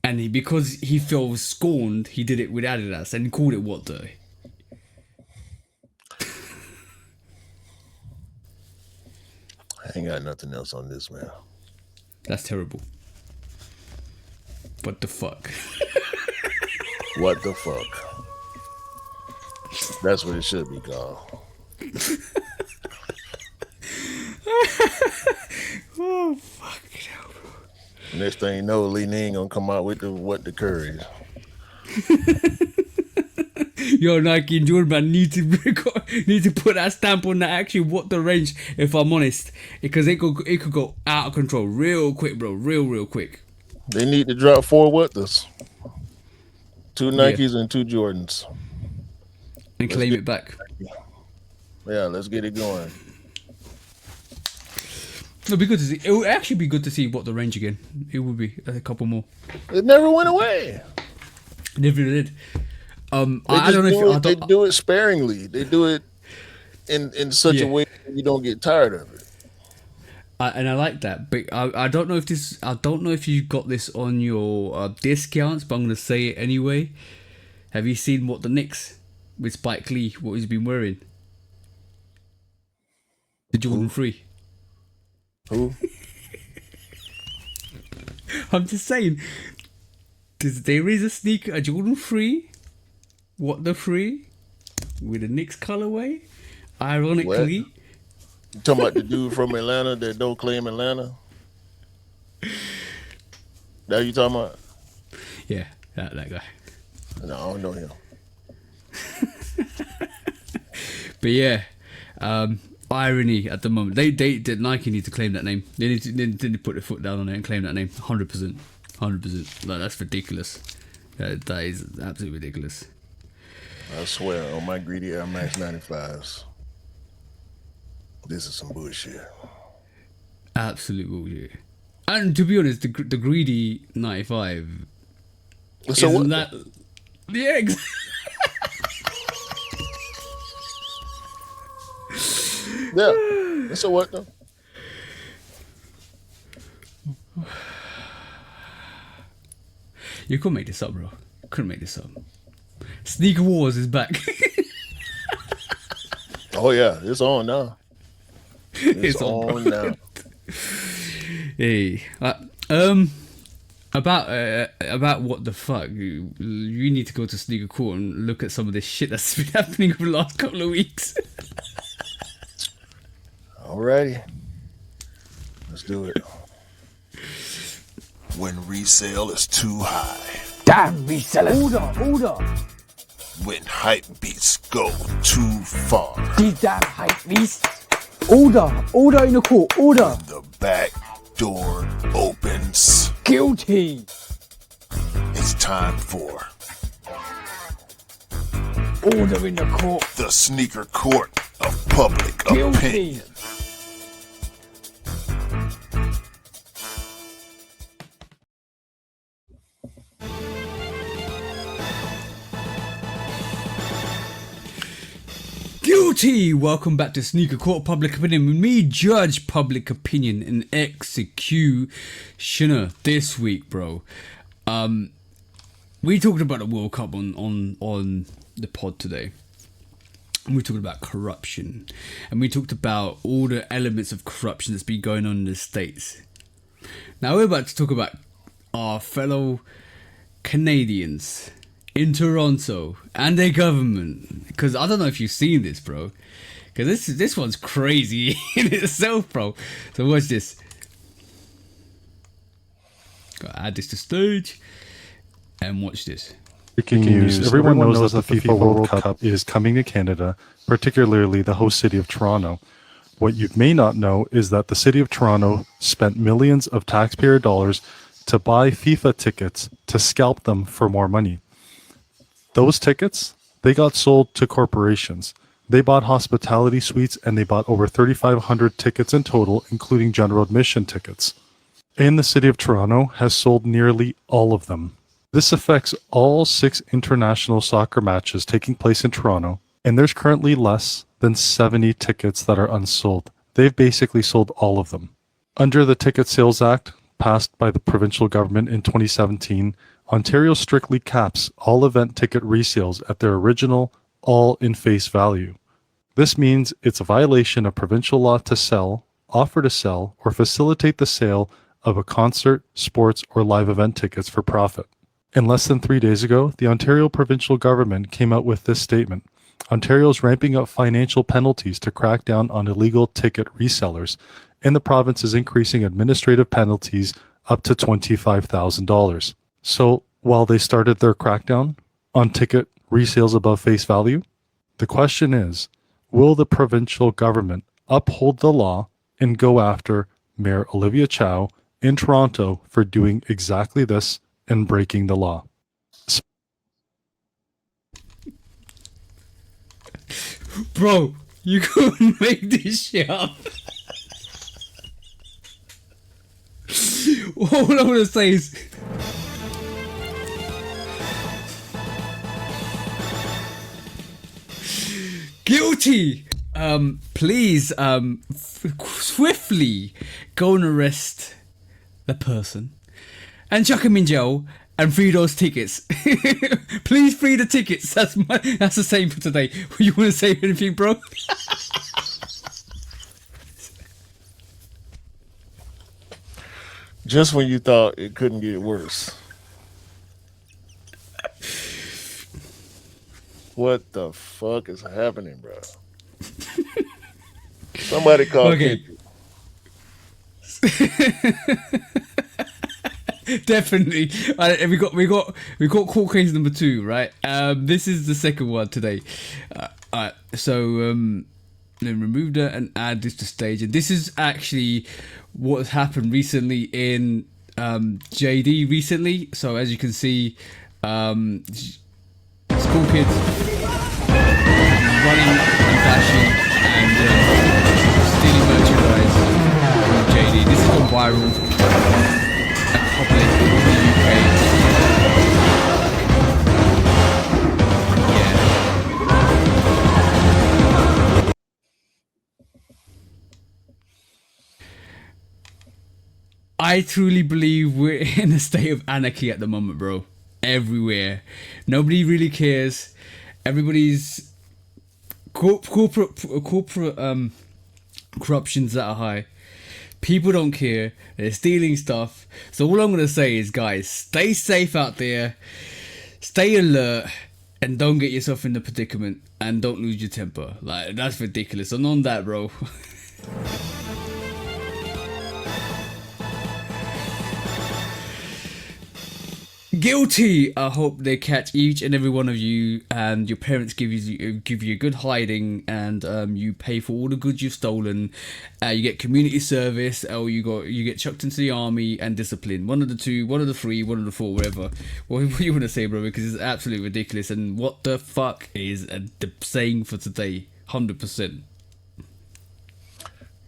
And because he felt scorned, he did it with Adidas and called it What the? I ain't got nothing else on this, man. That's terrible. What the fuck? What the fuck? That's what it should be called. Oh, fuck. Next thing you know, Li-Ning gonna come out with the What the Curry. Yo, Nike and Jordan, man, need to put that stamp on that actually What the range, if I'm honest. Because it could go out of control real quick, bro. Real quick. They need to drop 4 What this. 2 Nikes and 2 Jordans. And claim it back. Yeah, let's get it going. It'll be good to see. It would actually be good to see What the range again. It would be a couple more. It never went away. Never did. I don't know if they do it sparingly. They do it in such a way that you don't get tired of it. And I like that, but I don't know if this. I don't know if you got this on your discounts, but I'm gonna say it anyway. Have you seen What the Knicks with Spike Lee? What he's been wearing? The Jordan 3. Who? I'm just saying. There is a sneaker, a Jordan 3. What the 3? With a Knicks colorway. Ironically. What? You talking about the dude from Atlanta that don't claim Atlanta? That you talking about? Yeah, that guy. No, I don't know him. But yeah, irony at the moment. They Nike need to claim that name. They need to put their foot down on it and claim that name. 100%. No, that's ridiculous. That is absolutely ridiculous. I swear on my greedy Air Max 95s. This is some bullshit. Absolute bullshit. And to be honest, the greedy 95. So isn't what? That? Yeah. Yeah. So what though? You couldn't make this up, bro. Couldn't make this up. Sneaker Wars is back. Oh yeah, it's on now. It's on now. Hey, about what the fuck? You need to go to Sneaker Court and look at some of this shit that's been happening over the last couple of weeks. Alrighty, let's do it. When resale is too high. Damn resellers. Order. When hype beats go too far. These damn hype beasts. Order in the court. Order. The back door opens. Guilty. It's time for Order in the court. the sneaker court of public Guilty. opinion. Guilty! Welcome back to Sneaker Court Public Opinion with me, Judge Public Opinion and Executioner this week, bro. We talked about the World Cup on the pod today. and we talked about corruption, and we talked about all the elements of corruption that's been going on in the States. Now we're about to talk about our fellow Canadians in Toronto and their government, because I don't know if you've seen this, bro, because this one's crazy in itself, bro. So watch this. Gotta add this to stage and watch this. Breaking news. Everyone knows that the FIFA World Cup is coming to Canada, particularly the host city of Toronto. What you may not know is that the city of Toronto spent millions of taxpayer dollars to buy FIFA tickets to scalp them for more money. Those tickets, they got sold to corporations. They bought hospitality suites and they bought over 3,500 tickets in total, including general admission tickets. And the city of Toronto has sold nearly all of them. This affects all 6 international soccer matches taking place in Toronto, and there's currently less than 70 tickets that are unsold. They've basically sold all of them. Under the Ticket Sales Act, passed by the provincial government in 2017, Ontario strictly caps all event ticket resales at their original, all in face value. This means it's a violation of provincial law to sell, offer to sell, or facilitate the sale of a concert, sports, or live event tickets for profit. And less than 3 days ago, the Ontario provincial government came out with this statement. Ontario is ramping up financial penalties to crack down on illegal ticket resellers, and the province is increasing administrative penalties up to $25,000. So, while they started their crackdown on ticket resales above face value, the question is, will the provincial government uphold the law and go after Mayor Olivia Chow in Toronto for doing exactly this and breaking the law? Bro, you couldn't make this shit up. All I want to say is, guilty. Please, swiftly go and arrest the person and chuck him in jail and free those tickets. Please free the tickets. That's the same for today. You want to say anything, bro? Just when you thought it couldn't get worse. What the fuck is happening, bro? Somebody call Kendrick. Definitely. We got court case number 2, right? This is the second one today. So then remove that and add this to stage. And this is actually what happened recently in JD recently. So as you can see, school kids running and flashing and stealing merchandise from JD. This has gone viral. Public in the UK. Yeah. I truly believe we're in a state of anarchy at the moment, bro. Everywhere. Nobody really cares. Everybody's corporate corruption's at a high. People don't care. They're stealing stuff. So all I'm going to say is, guys, stay safe out there. Stay alert. And don't get yourself in the predicament. And don't lose your temper. Like, that's ridiculous. And on that, bro. Guilty. I hope they catch each and every one of you, and your parents give you a good hiding, and you pay for all the goods you've stolen. You get community service, or you get chucked into the army and discipline. One of the 2, one of the 3, one of the 4, whatever. What you want to say, bro? Because it's absolutely ridiculous. And what the fuck is the saying for today? 100%.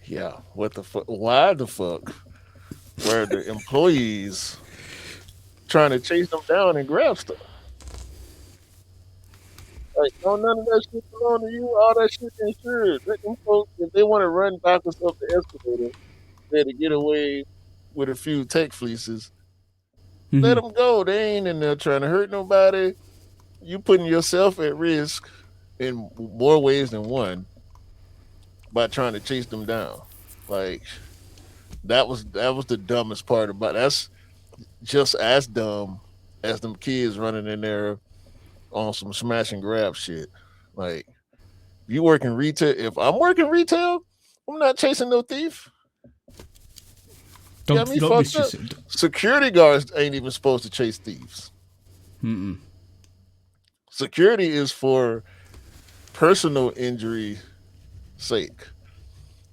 Yeah. What the fuck? Why the fuck? Where the employees trying to chase them down and grab stuff? Like, no, none of that shit belong to you. All that shit insured. Let them folks, if they want to run backwards up the escalator, there to get away with a few tech fleeces, let them go. They ain't in there trying to hurt nobody. You putting yourself at risk in more ways than one by trying to chase them down. Like that was the dumbest part about that's just as dumb as them kids running in there on some smash and grab shit. Like you working retail. If I'm working retail, I'm not chasing no thief. You got me Don't fucked miss up. your. Security guards ain't even supposed to chase thieves. Security is for personal injury sake,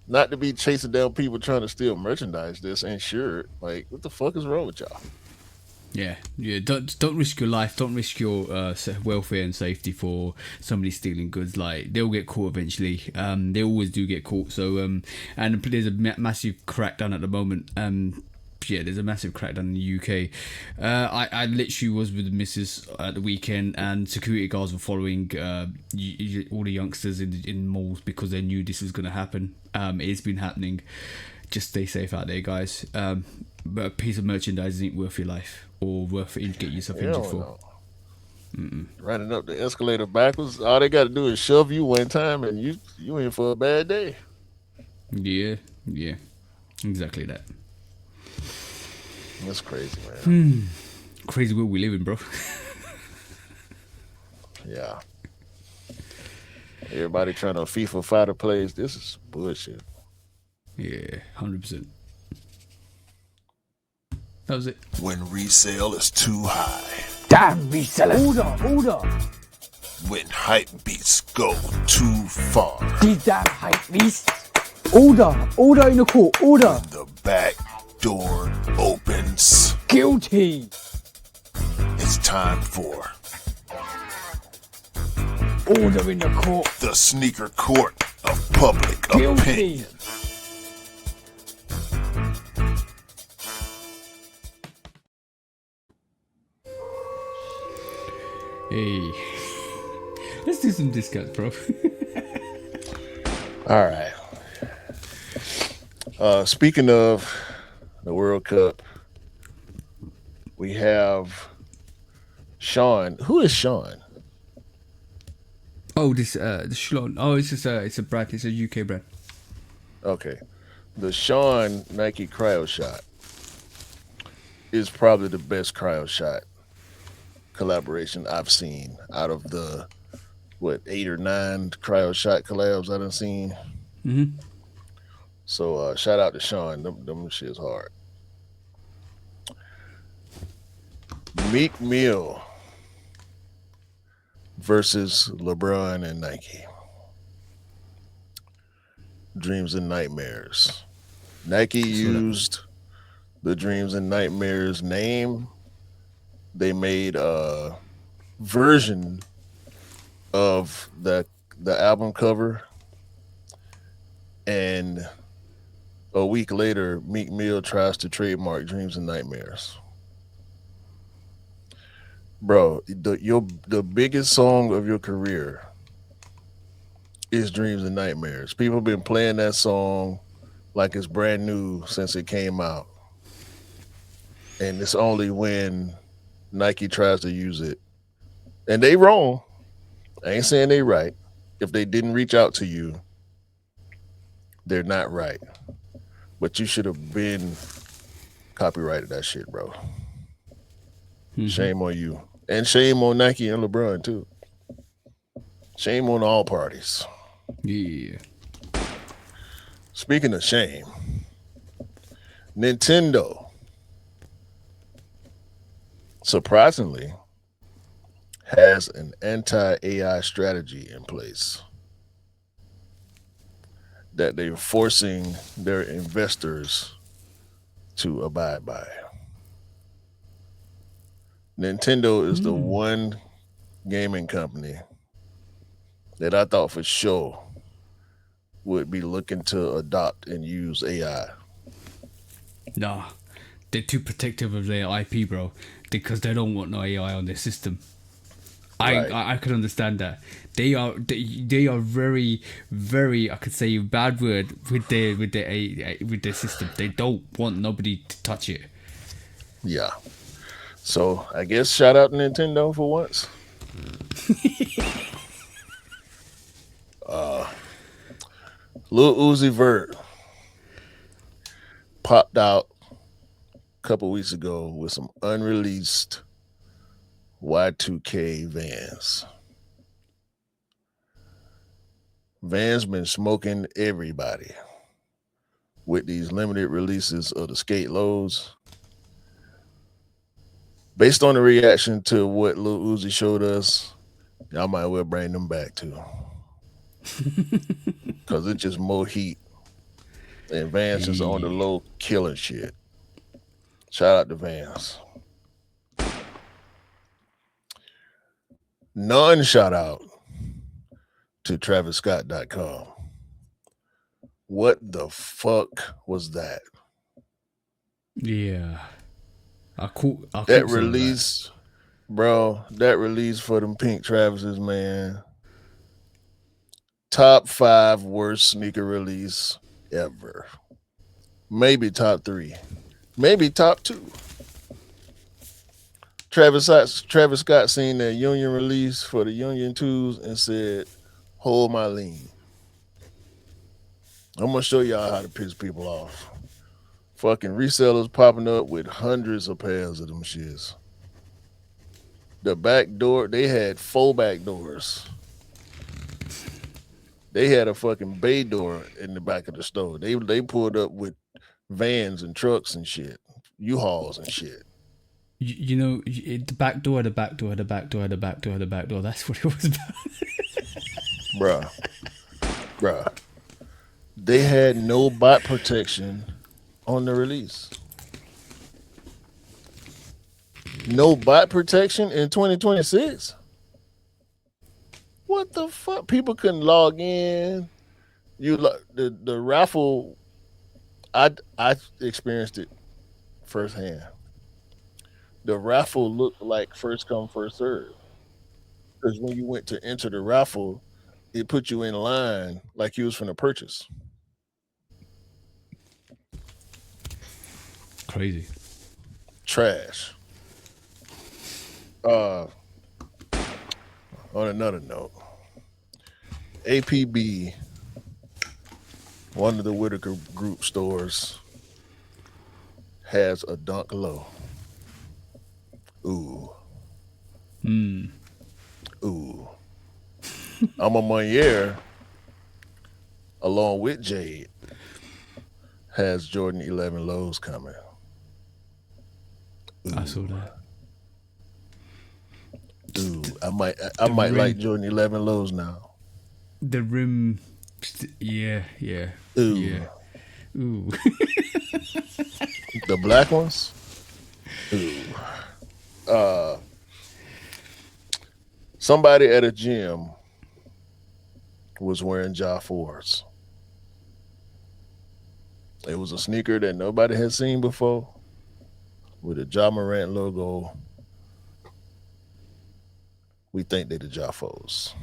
not to be chasing down people trying to steal merchandise that's insured. Like, what the fuck is wrong with y'all? Yeah, yeah. Don't risk your life. Don't risk your welfare and safety for somebody stealing goods. Like they'll get caught eventually. They always do get caught. So and there's a massive crackdown at the moment. Yeah, there's a massive crackdown in the UK. I literally was with the missus at the weekend, and security guards were following all the youngsters in malls because they knew this was going to happen. It's been happening. Just stay safe out there, guys. But a piece of merchandise ain't worth your life or worth it to get yourself injured for. Running up the escalator backwards, all they got to do is shove you one time, and you in for a bad day. Yeah, exactly that. That's crazy, man. Crazy world we live in, bro. Yeah. Everybody trying to FIFA fighter plays. This is bullshit. Yeah, 100%. That was it. When resale is too high. Damn resellers. Order. When hype beats go too far. These damn hype beasts. Order in the court. Order. The back door opens. Guilty. It's time for Order in the court. the sneaker court of public Guilty. opinion. Hey. Let's do some discounts, bro. All right. Speaking of the World Cup, we have Sean. Who is Sean? Oh, this the Shlon. Oh, it's just it's a brand. It's a UK brand. Okay. The Sean Nike Cryo Shot is probably the best Cryo Shot collaboration I've seen out of the 8 or 9 Cryo Shot collabs I done seen. Mm-hmm. So shout out to Sean. Them shit's hard. Meek Mill versus LeBron and Nike. Dreams and Nightmares. Nike used the Dreams and Nightmares name. They made a version of the album cover, and a week later, Meek Mill tries to trademark Dreams and Nightmares. Bro, the biggest song of your career is Dreams and Nightmares. People have been playing that song like it's brand new since it came out. And it's only when Nike tries to use it. And they wrong. I ain't saying they right. If they didn't reach out to you, they're not right. But you should have been copyrighted that shit, bro. Mm-hmm. Shame on you. And shame on Nike and LeBron, too. Shame on all parties. Yeah. Speaking of shame, Nintendo, surprisingly, has an anti-AI strategy in place that they're forcing their investors to abide by. Nintendo is the one gaming company that I thought for sure would be looking to adopt and use AI. Nah, they're too protective of their IP, bro, because they don't want no AI on their system. Right. I could understand that. They are very, very, I could say a bad word with their system. They don't want nobody to touch it. Yeah. So I guess shout out to Nintendo for once. Lil Uzi Vert popped out a couple weeks ago with some unreleased Y2K Vans. Vans been smoking everybody with these limited releases of the skate lows. Based on the reaction to what Lil Uzi showed us, y'all might well bring them back too. Cause it's just more heat. And Vans is on the low killing shit. Shout out to Vans. Non shout out to TravisScott.com. What the fuck was that? Yeah. I caught That release, bro. That release for them pink Travises, man. Top 5 worst sneaker release ever. Maybe top 3. Maybe top 2. Travis Scott seen that Union release for the Union 2s and said, hold my lean. I'm going to show y'all how to piss people off. Fucking resellers popping up with hundreds of pairs of them shits. The back door, they had 4 back doors. They had a fucking bay door in the back of the store. They pulled up with vans and trucks and shit, U-Hauls and shit. You know, the back door. That's what it was about. Bruh. They had no bot protection on the release. No bot protection in 2026? What the fuck? People couldn't log in. The raffle, I experienced it firsthand. The raffle looked like first come, first serve. Because when you went to enter the raffle, it put you in line like you was finna purchase. Crazy. Trash. On another note, APB, one of the Whitaker Group stores, has a Dunk Low. Ooh. Ooh. I'm a Monier, along with Jade, has Jordan 11 lows coming. Ooh. I saw that. Ooh, I might like Jordan 11 lows now. The rim, yeah. Ooh. Yeah. Ooh. The black ones? Ooh. Somebody at a gym was wearing Ja 4s. It was a sneaker that nobody had seen before with a Ja Morant logo. We think they're the Ja 4s.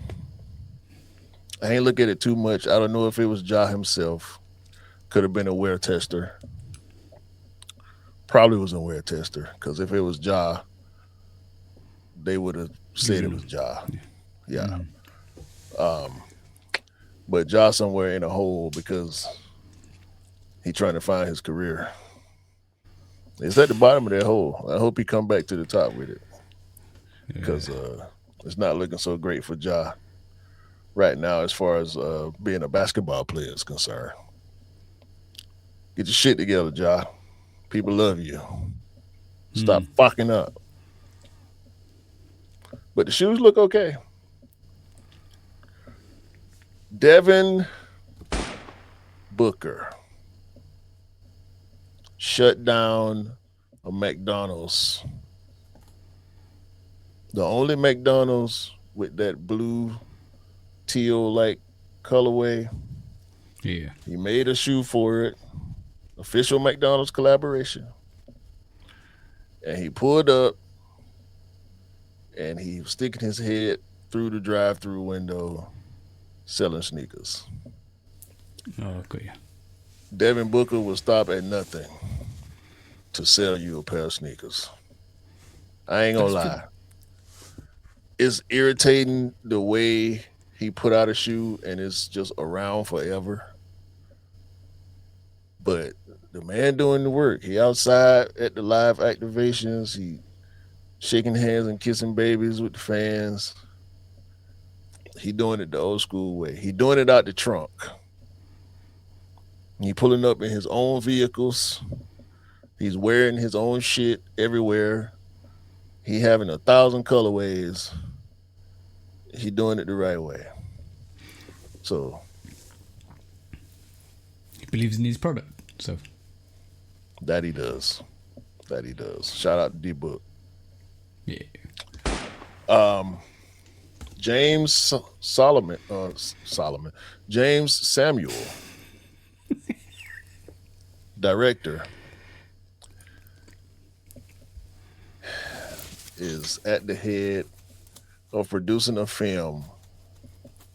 I ain't look at it too much. I don't know if it was Ja himself. Could have been a wear tester. Probably was a wear tester, because if it was Ja, they would have said it was Ja. Yeah. But Ja somewhere in a hole because he trying to find his career. It's at the bottom of that hole. I hope he come back to the top with it, because it's not looking so great for Ja right now as far as being a basketball player is concerned. Get your shit together, Ja. People love you. Stop fucking up. But the shoes look okay. Devin Booker shut down a McDonald's. The only McDonald's with that blue teal like colorway. Yeah. He made a shoe for it. Official McDonald's collaboration. And he pulled up and he was sticking his head through the drive-through window selling sneakers. Oh, okay. Devin Booker will stop at nothing to sell you a pair of sneakers. I ain't gonna lie. It's irritating the way he put out a shoe and it's just around forever. But the man doing the work, he outside at the live activations, he shaking hands and kissing babies with the fans. He doing it the old school way. He doing it out the trunk. He pulling up in his own vehicles. He's wearing his own shit everywhere. He having 1,000 colorways. He doing it the right way. So he believes in his product. So that he does. Shout out to D-Book. Yeah. James James Samuel, director, is at the head of producing a film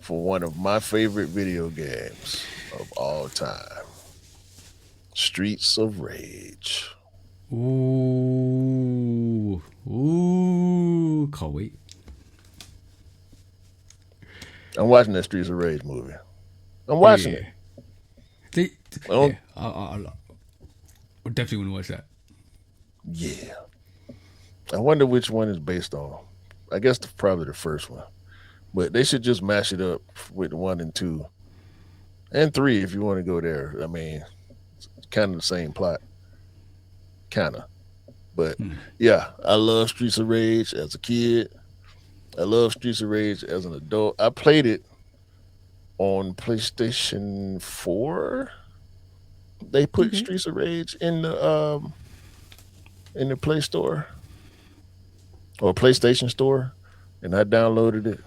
for one of my favorite video games of all time, Streets of Rage. Ooh, can't wait. I'm watching that Streets of Rage movie. I'm watching it. I definitely want to watch that. Yeah. I wonder which one is based on. I guess probably the first one. But they should just mash it up with 1 and 2. And 3 if you want to go there. I mean, it's kind of the same plot. Kind of. But yeah, I love Streets of Rage as a kid. I love Streets of Rage as an adult. I played it on PlayStation 4. They put Streets of Rage in the Play Store or PlayStation Store, and I downloaded it.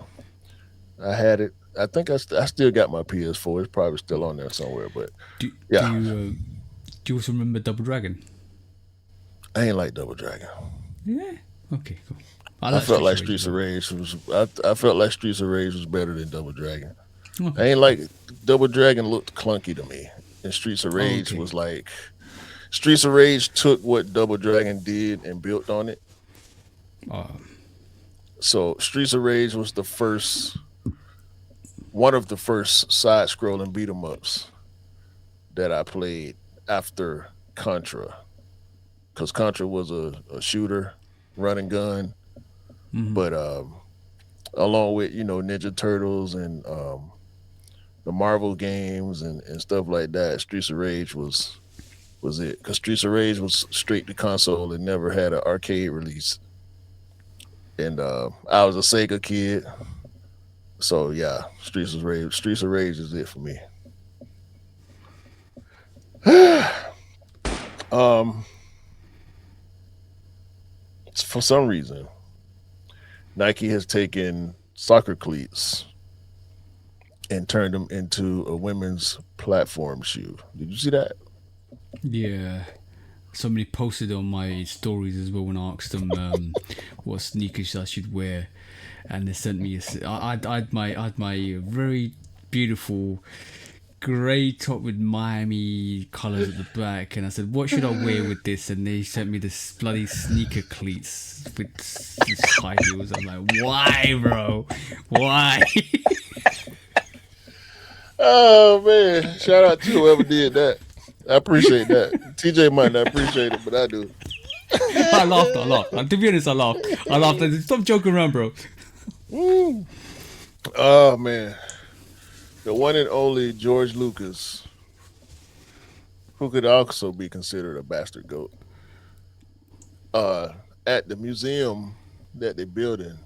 I had it. I think I still got my PS4. It's probably still on there somewhere. But do you also remember Double Dragon? I ain't like Double Dragon. Yeah. Okay. Cool. I felt like Streets of Rage was. I felt like Streets of Rage was better than Double Dragon. Okay. I ain't like it. Double Dragon looked clunky to me, and Streets of Rage was like. Streets of Rage took what Double Dragon did and built on it. So Streets of Rage was one of the first side-scrolling beat-em-ups that I played after Contra, because Contra was a shooter, run and gun. But along with Ninja Turtles and the Marvel games and stuff like that, Streets of Rage was it, because Streets of Rage was straight to console and never had an arcade release. And I was a Sega kid, so yeah, Streets of Rage is it for me. For some reason, Nike has taken soccer cleats and turned them into a women's platform shoe. Did you see that? Yeah. Somebody posted on my stories as well when I asked them what sneakers I should wear, and they sent me I had my very beautiful grey top with Miami colours at the back, and I said, what should I wear with this? And they sent me this bloody sneaker cleats with this high heels. I'm like, why, bro? Why? Oh man, shout out to whoever did that. I appreciate that. TJ might not appreciate it, but I do. I laughed. To be honest, I laughed. Stop joking around, bro. Oh man, the one and only George Lucas, who could also be considered a bastard goat, at the museum that they're building,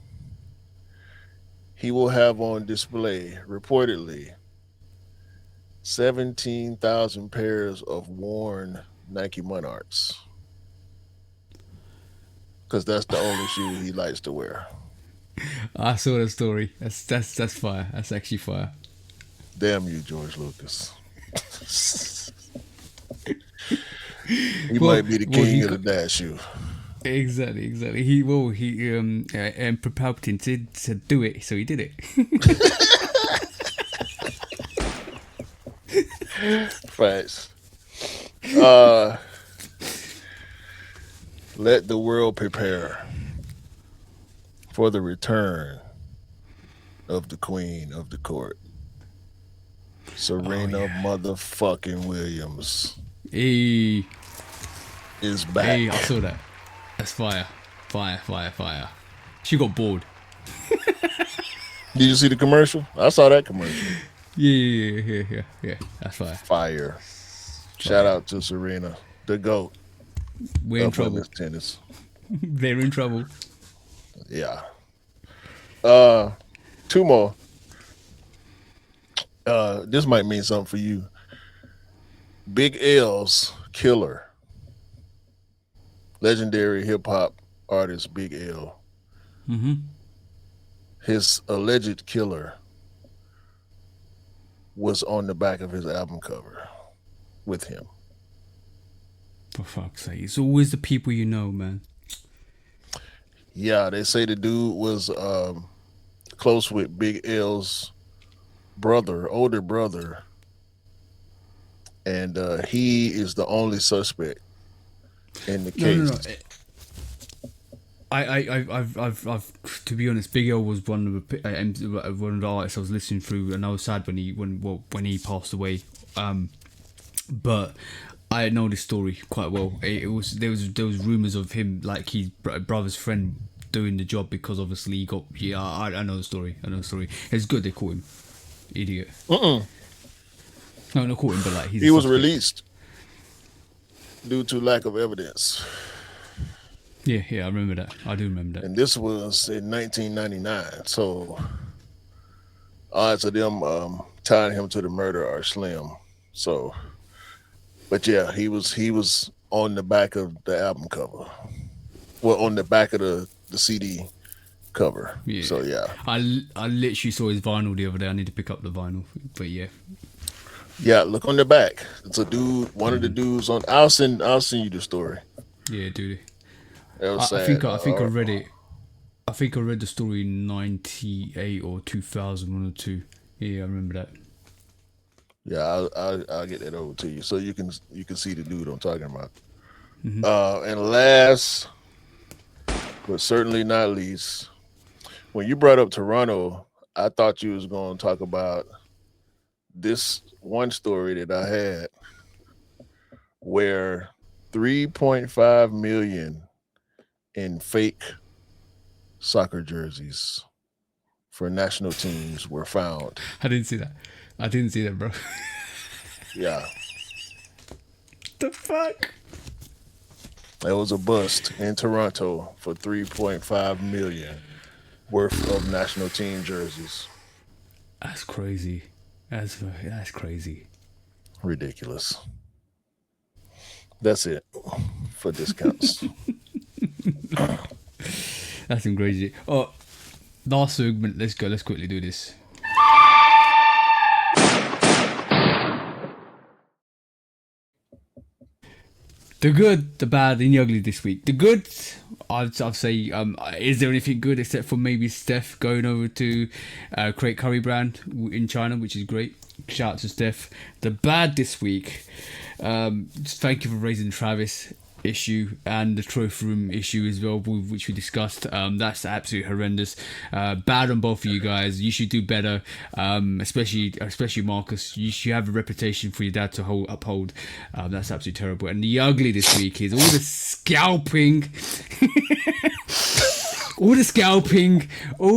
he will have on display, reportedly, 17,000 pairs of worn Nike Monarchs, because that's the only shoe he likes to wear. I saw that story. That's fire. That's actually fire. Damn you, George Lucas. He might be the king of the dad shoe. Exactly. He and Palpatine said do it, so he did it. Facts. Let the world prepare for the return of the Queen of the Court, Serena motherfucking Williams. Hey, is back. hey, I saw that. That's fire. Fire. She got bored. Did you see the commercial? I saw that commercial. Yeah. That's fire. Fire. Shout out to Serena, the GOAT We're in of trouble. women's tennis. They're in trouble. Yeah. Two more. This might mean something for you. Big L's killer. Legendary hip hop artist Big L. Mm-hmm. His alleged killer was on the back of his album cover with him. For fuck's sake, it's always the people you know, man. Yeah, they say the dude was close with Big L's older brother, and he is the only suspect in the case. No. I've to be honest, Big L was one of the artists I was listening through, and I was sad when he passed away. But I know this story quite well. There was rumors of him like his brother's friend doing the job because obviously he got. Yeah, I know the story. It's good they caught him. Idiot. No, not caught him, but like he was released due to lack of evidence. Yeah, I remember that. I do remember that. And this was in 1999. So odds of them tying him to the murder are slim. So, but yeah, he was on the back of the album cover. Well, on the back of the CD cover. Yeah. So yeah. I literally saw his vinyl the other day. I need to pick up the vinyl. But yeah. Yeah, look on the back. It's a dude, one of the dudes on. I'll send you the story. Yeah, dude. I think I read it. I think I read the story in 98 or 2000, one or two. Yeah, I remember that. Yeah, I'll get that over to you so you can see the dude I'm talking about. Mm-hmm. And last, but certainly not least, when you brought up Toronto, I thought you was going to talk about this one story that I had where 3.5 million in fake soccer jerseys for national teams were found. I didn't see that, bro. Yeah. The fuck? There was a bust in Toronto for 3.5 million worth of national team jerseys. That's crazy. That's crazy. Ridiculous. That's it for discounts. That's some crazy. Oh, last segment. Let's go. Let's quickly do this. The good, the bad, and the ugly this week. The good, I'd say, is there anything good except for maybe Steph going over to create curry brand in China, which is great. Shout out to Steph. The bad this week, just thank you for raising the Travis issue and the trophy room issue as well, which we discussed. That's absolutely horrendous. Bad on both of you guys. You should do better, especially Marcus. You should have a reputation for your dad to uphold. That's absolutely terrible. And the ugly this week is all the scalping. All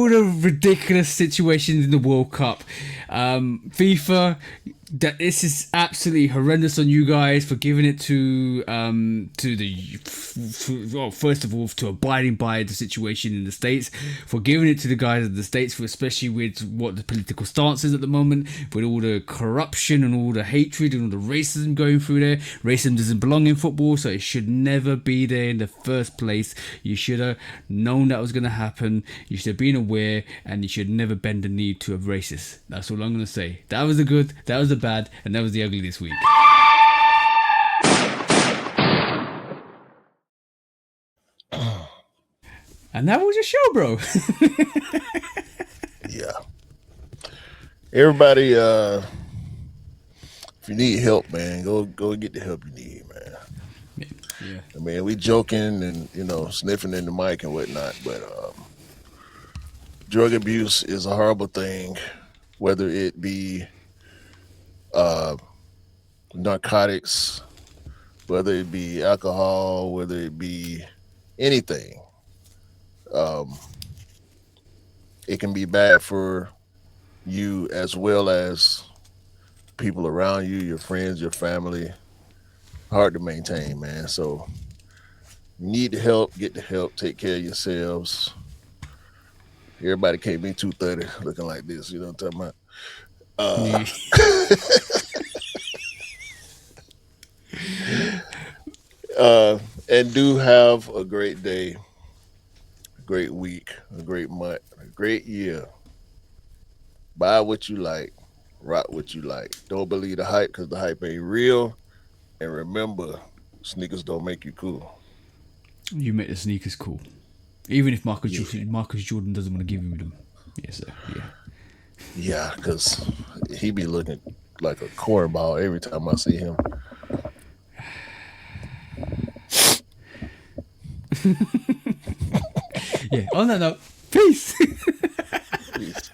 the ridiculous situations in the World Cup. FIFA, that this is absolutely horrendous on you guys for giving it to first of all, to abiding by the situation in the States, for giving it to the guys in the States, for especially with what the political stance is at the moment, with all the corruption and all the hatred and all the racism going through there. Racism doesn't belong in football, so it should never be there in the first place. You should have known that was going to happen. You should have been aware, and you should never bend the knee to a racist. That's all I'm going to say. That was the good, that was the bad, and that was the ugly this week. And that was your show, bro. Yeah. Everybody, if you need help, man, go get the help you need, man. Yeah. I mean, we joking and, sniffing in the mic and whatnot, but drug abuse is a horrible thing, whether it be narcotics, whether it be alcohol, whether it be anything. Um, it can be bad for you as well as people around you, your friends, your family. Hard to maintain, man. So you need the help, get the help, take care of yourselves. Everybody can't be 230 looking like this, you know what I'm talking about? Yeah. And do have a great day, a great week, a great month, a great year. Buy what you like, rock what you like. Don't believe the hype because the hype ain't real. And remember, sneakers don't make you cool. You make the sneakers cool, even if Yeah, Marcus Jordan doesn't want to give you them. Yes, sir. Yeah. yeah, because he be looking like a cornball every time I see him. Yeah. On that note, peace. Peace.